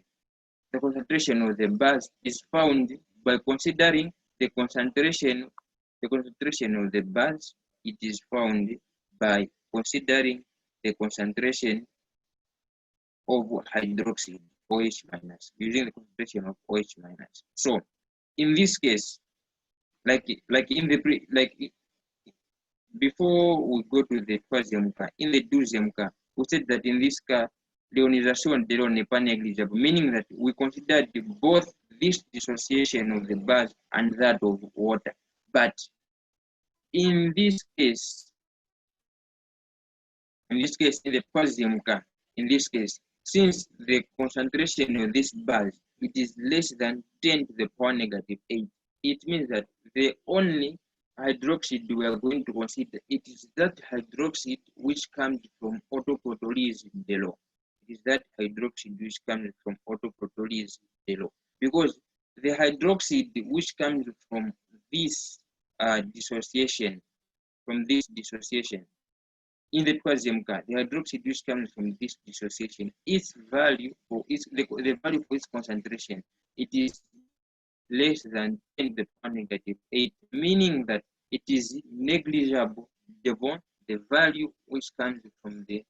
the concentration of the base is found by considering the concentration of the base, it is found by considering the concentration of hydroxide OH minus, using the concentration of OH minus. So in this case, before we go to the troisième cas, in the deuxième cas, we said that in this cas, l'ionisation de l'eau n'est pas négligeable, meaning that we considered both this dissociation of the base and that of water. But in this case, in the troisième cas, in this case, since the concentration of this base, it is less than 10 to the power negative 8, it means that the only hydroxide we are going to consider, it is that hydroxide which comes from autoprotolysis below. It is that hydroxide which comes from autoprotolysis below. Because the hydroxide which comes from this dissociation, in the troisième cas, the hydroxide which comes from this dissociation, its value for the value for its concentration, it is less than 10 to the power negative 8, meaning that it is negligible devant the value which comes from the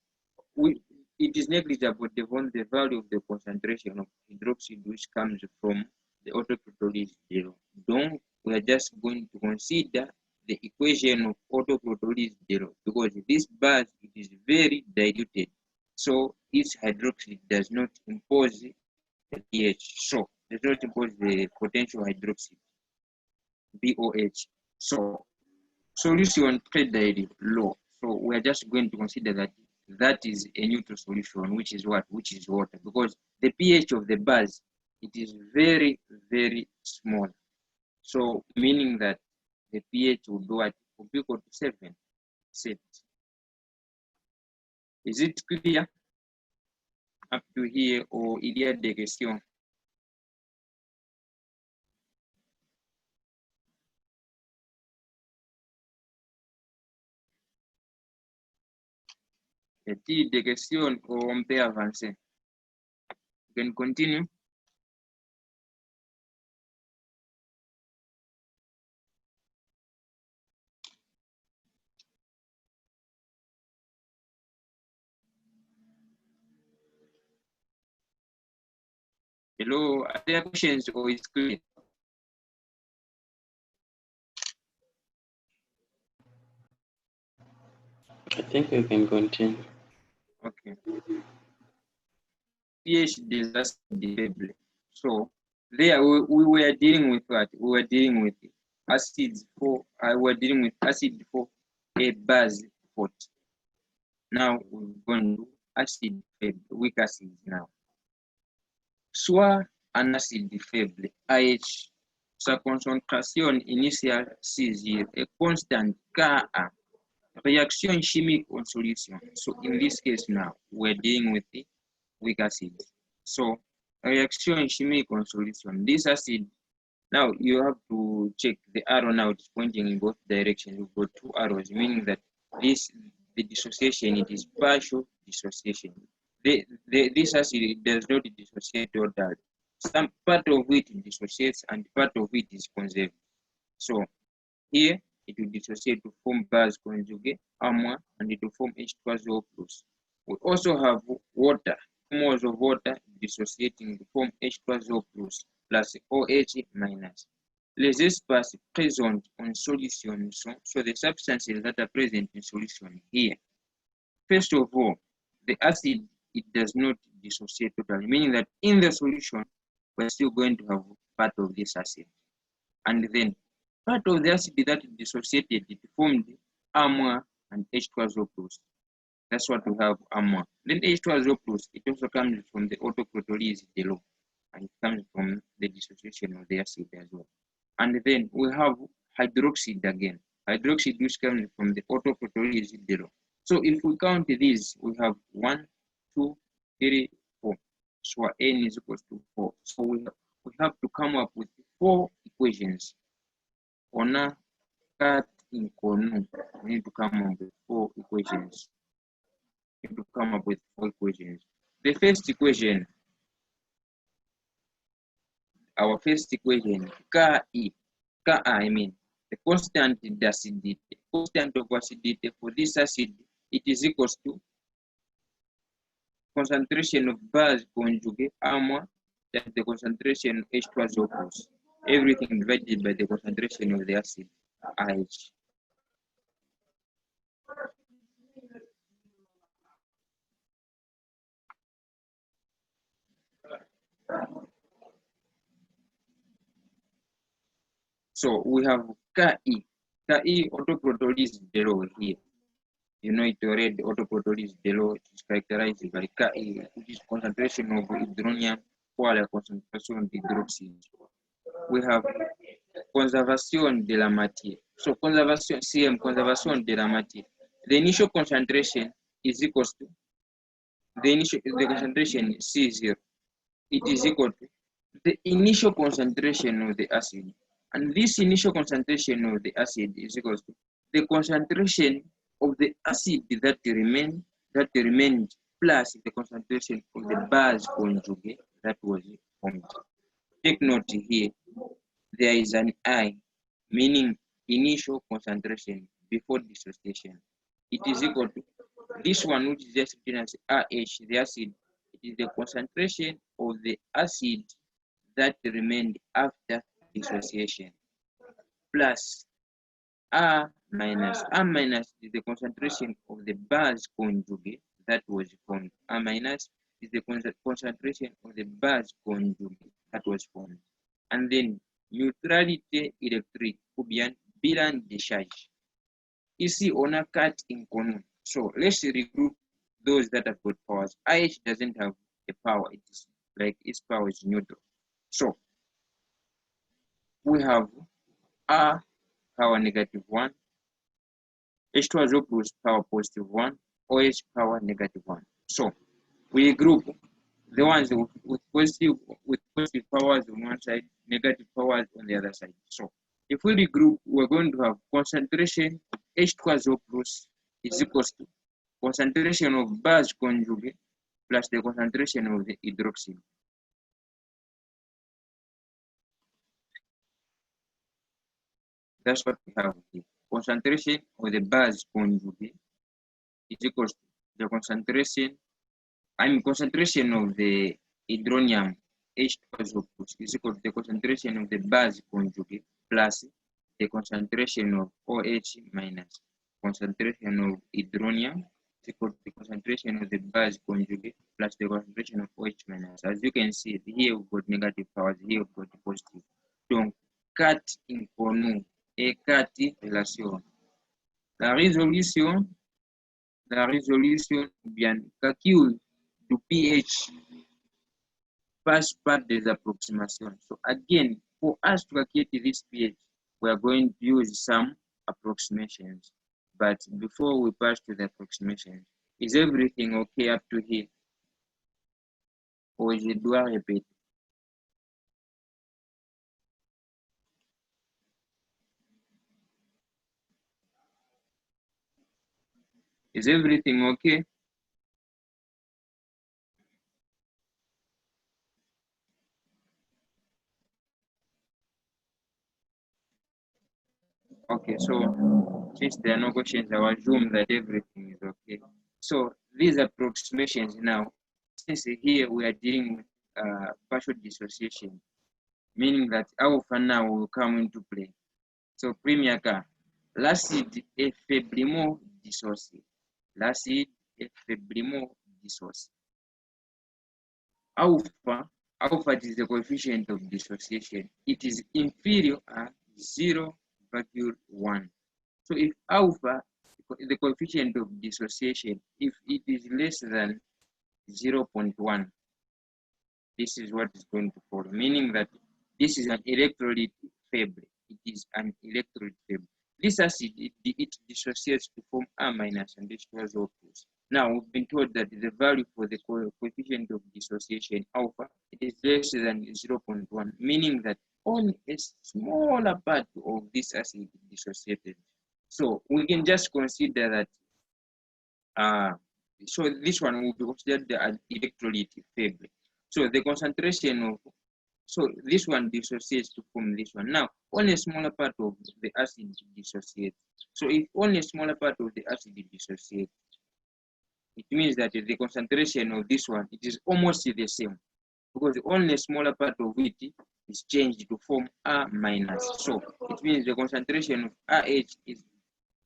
value of the concentration of hydroxide which comes from the autoprotolysis zero. Donc, we are just going to consider the equation of autoprotolysis zero because this base it is very diluted, so its hydroxide does not impose the pH. So does not impose the potential hydroxide BOH. So solution très dilute low. So we are just going to consider that is a neutral solution, which is what? Which is water, because the pH of the base it is very, very small. So meaning that the pH will do what? Will be equal to 7. Is it clear up to here, or il y a des questions? Y a-t-il des questions ou on peut avancer? You can continue. Hello, are there questions or is clear? I think we can continue. Okay. pH disaster faible. So there we were dealing with what? We were dealing with acids for we're dealing with acid for a base pot. Now we're going to acid faible, weak acids now. Soit un acide faible, AH, sa concentration initiale C0 est constante Ka. Reaction chimique on solution. So in this case now, we're dealing with the weak acids. So reaction chimique on solution. This acid, now you have to check the arrow now, it's pointing in both directions. We've got 2 arrows, meaning that the dissociation, it is partial dissociation. This acid it does not dissociate totally. Some part of it dissociates and part of it is conserved. So here it will dissociate to form base conjugate ammonia and it will form H2O+. We also have water, moles of water dissociating to form H2O+ plus OH minus. Les espaces présents en solution so the substances that are present in solution here. First of all, the acid it does not dissociate totally, meaning that in the solution we're still going to have part of this acid, and then part of the acid that is dissociated, it formed ammonia and H2O+. That's what we have, ammonia. Then H2O+, it also comes from the autoprotolysis below, and it comes from the dissociation of the acid as well. And then we have hydroxide again, hydroxide which comes from the autoprotolysis below. So if we count these, we have 1, 2, 3, 4. So N is equal to 4. So we have to come up with 4 equations. On a cut in Konu, we need to come up with 4 equations. We need to come up with 4 equations. The first equation, our first equation, the constant acidity, constant of acidity for this acid, it is equals to concentration of base conjugate ammonia times the concentration H2O+. everything divided by the concentration of the acid RH. So we have Ke. Ke autoprotolysis below here. You know it already, autoprotolysis below is characterized by Ke, which is concentration of hydronium or la concentration of hydroxide. We have conservation de la matière. So conservation, CM, conservation de la matière. The initial concentration is equal to the concentration C0. It is equal to the initial concentration of the acid. And this initial concentration of the acid is equal to the concentration of the acid that remained plus the concentration of the base conjugate that was formed. Take note here, there is an I, meaning initial concentration before dissociation. It is equal to this one, which is just written as RH, the acid. It is the concentration of the acid that remained after dissociation, plus R minus. R minus is the concentration of the base conjugate that was formed. R minus is the concentration of the base conjugate that was formed. And then neutralité électrique ou bien bilan de charge. Ici, on a 4 inconnu. So let's regroup those that have got powers. IH doesn't have a power. It is like its power is neutral. So we have R power -1, H2SO plus power +1, OH power -1. So we group the ones with positive powers on one side, negative powers on the other side. So if we regroup, we're going to have concentration of H2SO plus is equals to concentration of base conjugate plus the concentration of the hydroxide. That's what we have here. Concentration of the base conjugate is equals to the concentration of the hydronium H2SO plus is equal to the concentration of the base conjugate plus the concentration of OH minus concentration of hydronium is equal to the concentration of the base conjugate plus the concentration of OH minus. As you can see, here we've got negative powers, here we've got positive. Donc, 4 inconnus et 4 relations. La résolution bien calcul du pH passe par des approximations. So again, for us to calculate this pH, we are going to use some approximations. But before we pass to the approximations, is everything okay up to here? Or je dois répéter? Is everything okay? Okay, so since there are no questions, I will assume that everything is okay. So these approximations now, since here we are dealing with partial dissociation, meaning that alpha now will come into play. So premier cas, l'acide est faiblement dissocié. L'acide est faiblement dissocié. Alpha is the coefficient of dissociation. It is inferior at 0.1. So if alpha, the coefficient of dissociation, if it is less than 0.1, this is what is going to follow, meaning that this is an electrolyte faible. It is an electrolyte faible. This acid, it dissociates to form R minus and H2SO plus. Now, we've been told that the value for the coefficient of dissociation, alpha, it is less than 0.1, meaning that only a smaller part of this acid is dissociated. So we can just consider that, so this one will be considered the electrolyte faible. So the concentration of, so this one dissociates to form this one. Now, only a smaller part of the acid dissociates. So if only a smaller part of the acid dissociates, it means that the concentration of this one, it is almost the same. because only a smaller part of it is changed to form A minus. So it means the concentration of AH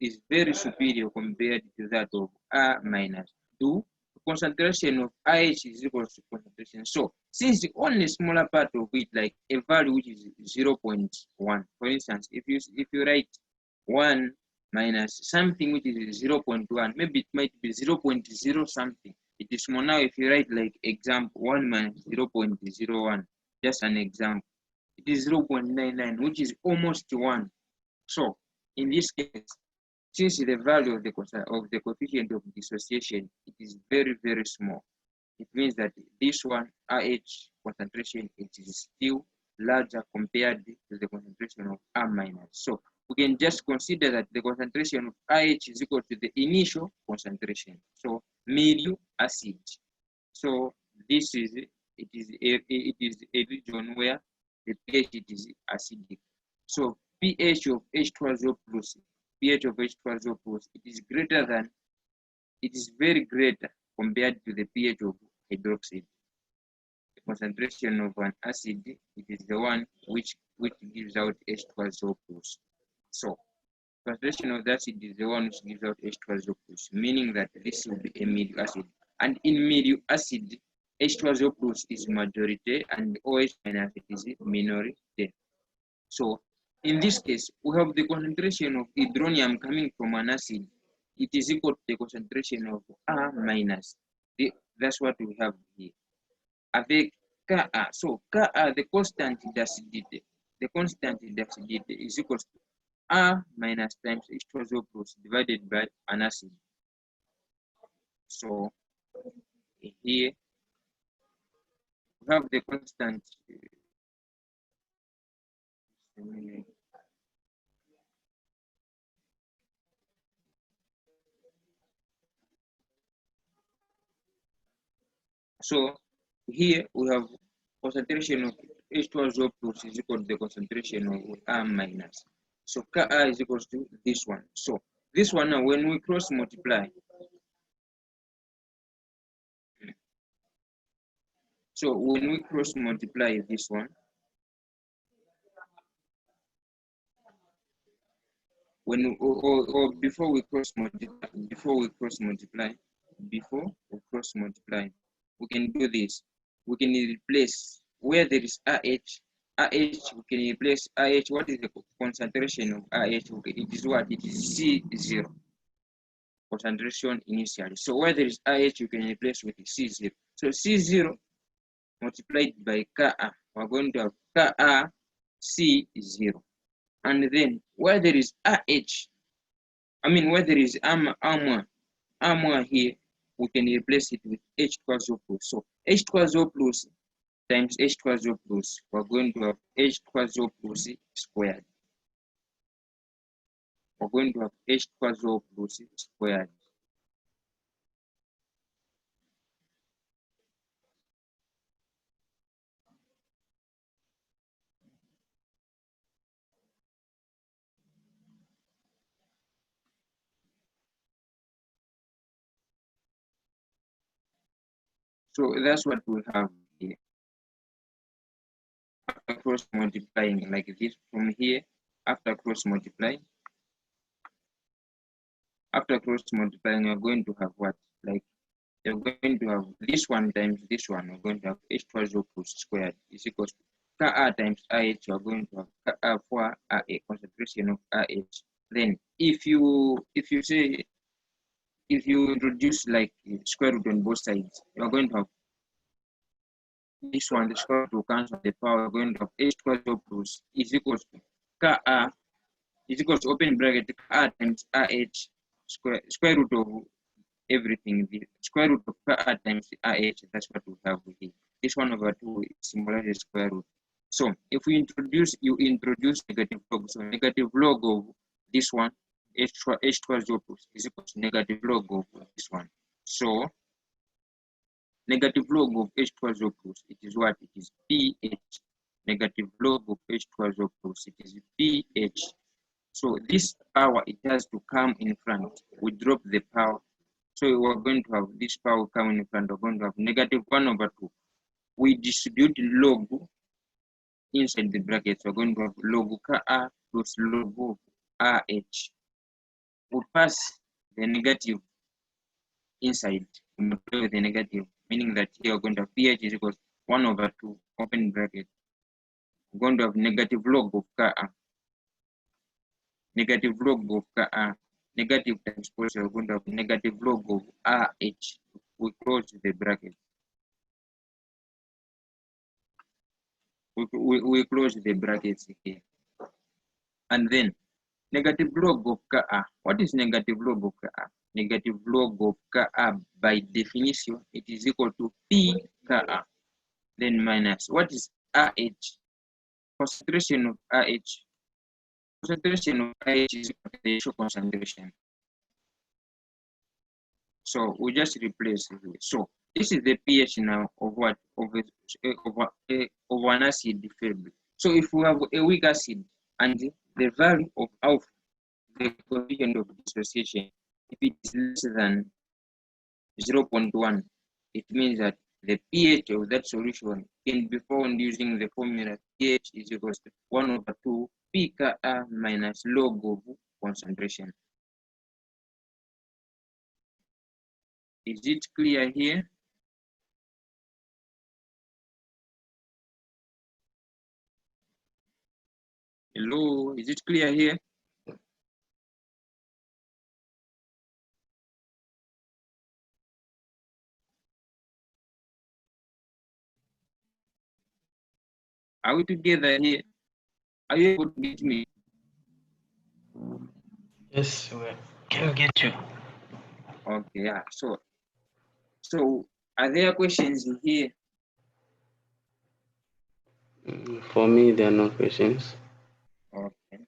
is very superior compared to that of A minus. The concentration of AH is equal to concentration. So since the only smaller part of it, like a value which is 0.1, for instance, if you write 1 minus something which is 0.1, maybe it might be 0.0 something. It is small. Now if you write like example 1 minus 0.01, just an example, it is 0.99, which is almost 1. So in this case, since the value of the coefficient of dissociation, it is very, very small. It means that this one, RH concentration, it is still larger compared to the concentration of A minus. So we can just consider that the concentration of RH is equal to the initial concentration. So medium acid. So this is it is a region where the pH it is acidic. So pH of H2SO plus, pH of H2SO plus, it is very greater compared to the pH of hydroxide. The concentration of an acid, it is the one which gives out H2SO plus. So concentration of the acid is the one which gives out H2SO plus, meaning that this will be a middle acid. And in middle acid, H2SO plus is majority and OH minus is minority. So in this case, we have the concentration of hydronium coming from an acid. It is equal to the concentration of A minus. That's what we have here. Avec Ka, so Ka, the constant d'acidité, is equal to A minus times H2SO plus divided by an acid. So here we have the constant. So here we have concentration of H2SO plus is equal to the concentration of A minus. So Ka is equal to this one. So this one now, when we cross multiply, so when we cross multiply this one, when or before we cross multiply, we can do this. We can replace where there is AH, we can replace AH. What is the concentration of AH? Okay, it is what? It is C0 concentration initially. So where there is AH, you can replace with C0. So C0 multiplied by Ka, we're going to have Ka C0. And then where there is AH, where there is ammonia here, we can replace it with H2SO plus. So H2SO plus times H2SO plus, we're going to have H2SO plus squared. We're going to have H2SO plus squared. So that's what we have here. After cross multiplying like this from here, after cross multiplying, we're going to have what? Like you're going to have this one times this one. We're going to have H2SO plus squared is equals to Ka times AH. You're going to have Ka for A concentration of AH. Then if you introduce like square root on both sides, you're going to have this one, the square root will cancel the power. We're going to have H2SO plus is equals to Ka is equals to open bracket Ka times AH square root of everything. The square root of Ka times AH, that's what we have here. This 1/2 symbolizes square root. So if we introduce negative log, so negative log of this one, H2SO plus is equal to negative log of this one. So negative log of H2SO plus, it is what? It is pH. Negative log of H2SO plus, it is pH. So this power, it has to come in front. We drop the power. So we're going to have this power coming in front. We're going to have negative 1/2. we distribute log inside the brackets. We're going to have log Ka plus log of RH. We pass the negative inside, we multiply with the negative, meaning that here we're going to have pH is equal to 1 over 2, open bracket. We're going to have negative log of Ka. Negative log of Ka. Negative times positive, we're going to have negative log of RH. We close the bracket. We close the brackets here. And then negative log of Ka. What is negative log of Ka? Negative log of Ka by definition, it is equal to P Ka. Then minus, what is RH? Concentration of RH. Concentration of RH is equal to the initial concentration. So we just replace it. So this is the pH now of what? Of an acid fabric. So if we have a weak acid and the value of alpha, the coefficient of dissociation, if it is less than 0.1, it means that the pH of that solution can be found using the formula pH is equal to 1 over 2 pKa minus log of concentration. Is it clear here? Hello, is it clear here? Are we together here? Are you able to get me? Yes, we can get you. Okay, yeah. So are there questions here? For me, there are no questions. Okay.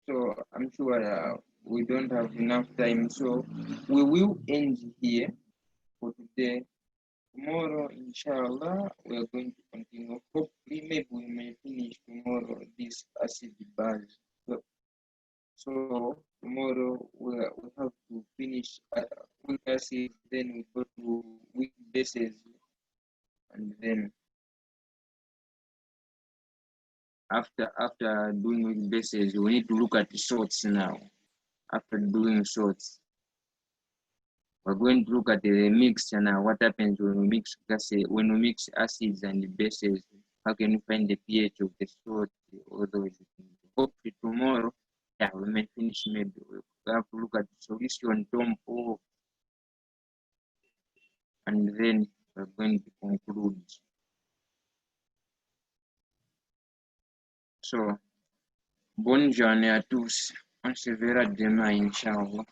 So I'm sure we don't have enough time, so we will end here for today. Tomorrow, inshallah, we are going to continue. Hopefully, maybe we may finish tomorrow this acid base. So tomorrow we have to finish weak acids, then we go to weak bases, and then after doing weak bases, we need to look at the salts now. After doing salts, we're going to look at the mixture now. What happens when we mix gases, when we mix acids and bases? How can we find the pH of the salt? All those things. Hopefully tomorrow, yeah, we may finish. Maybe we have to look at the solution tompo, and then we're going to conclude. So, bonne journée à tous. On se verra demain, Inch'Allah.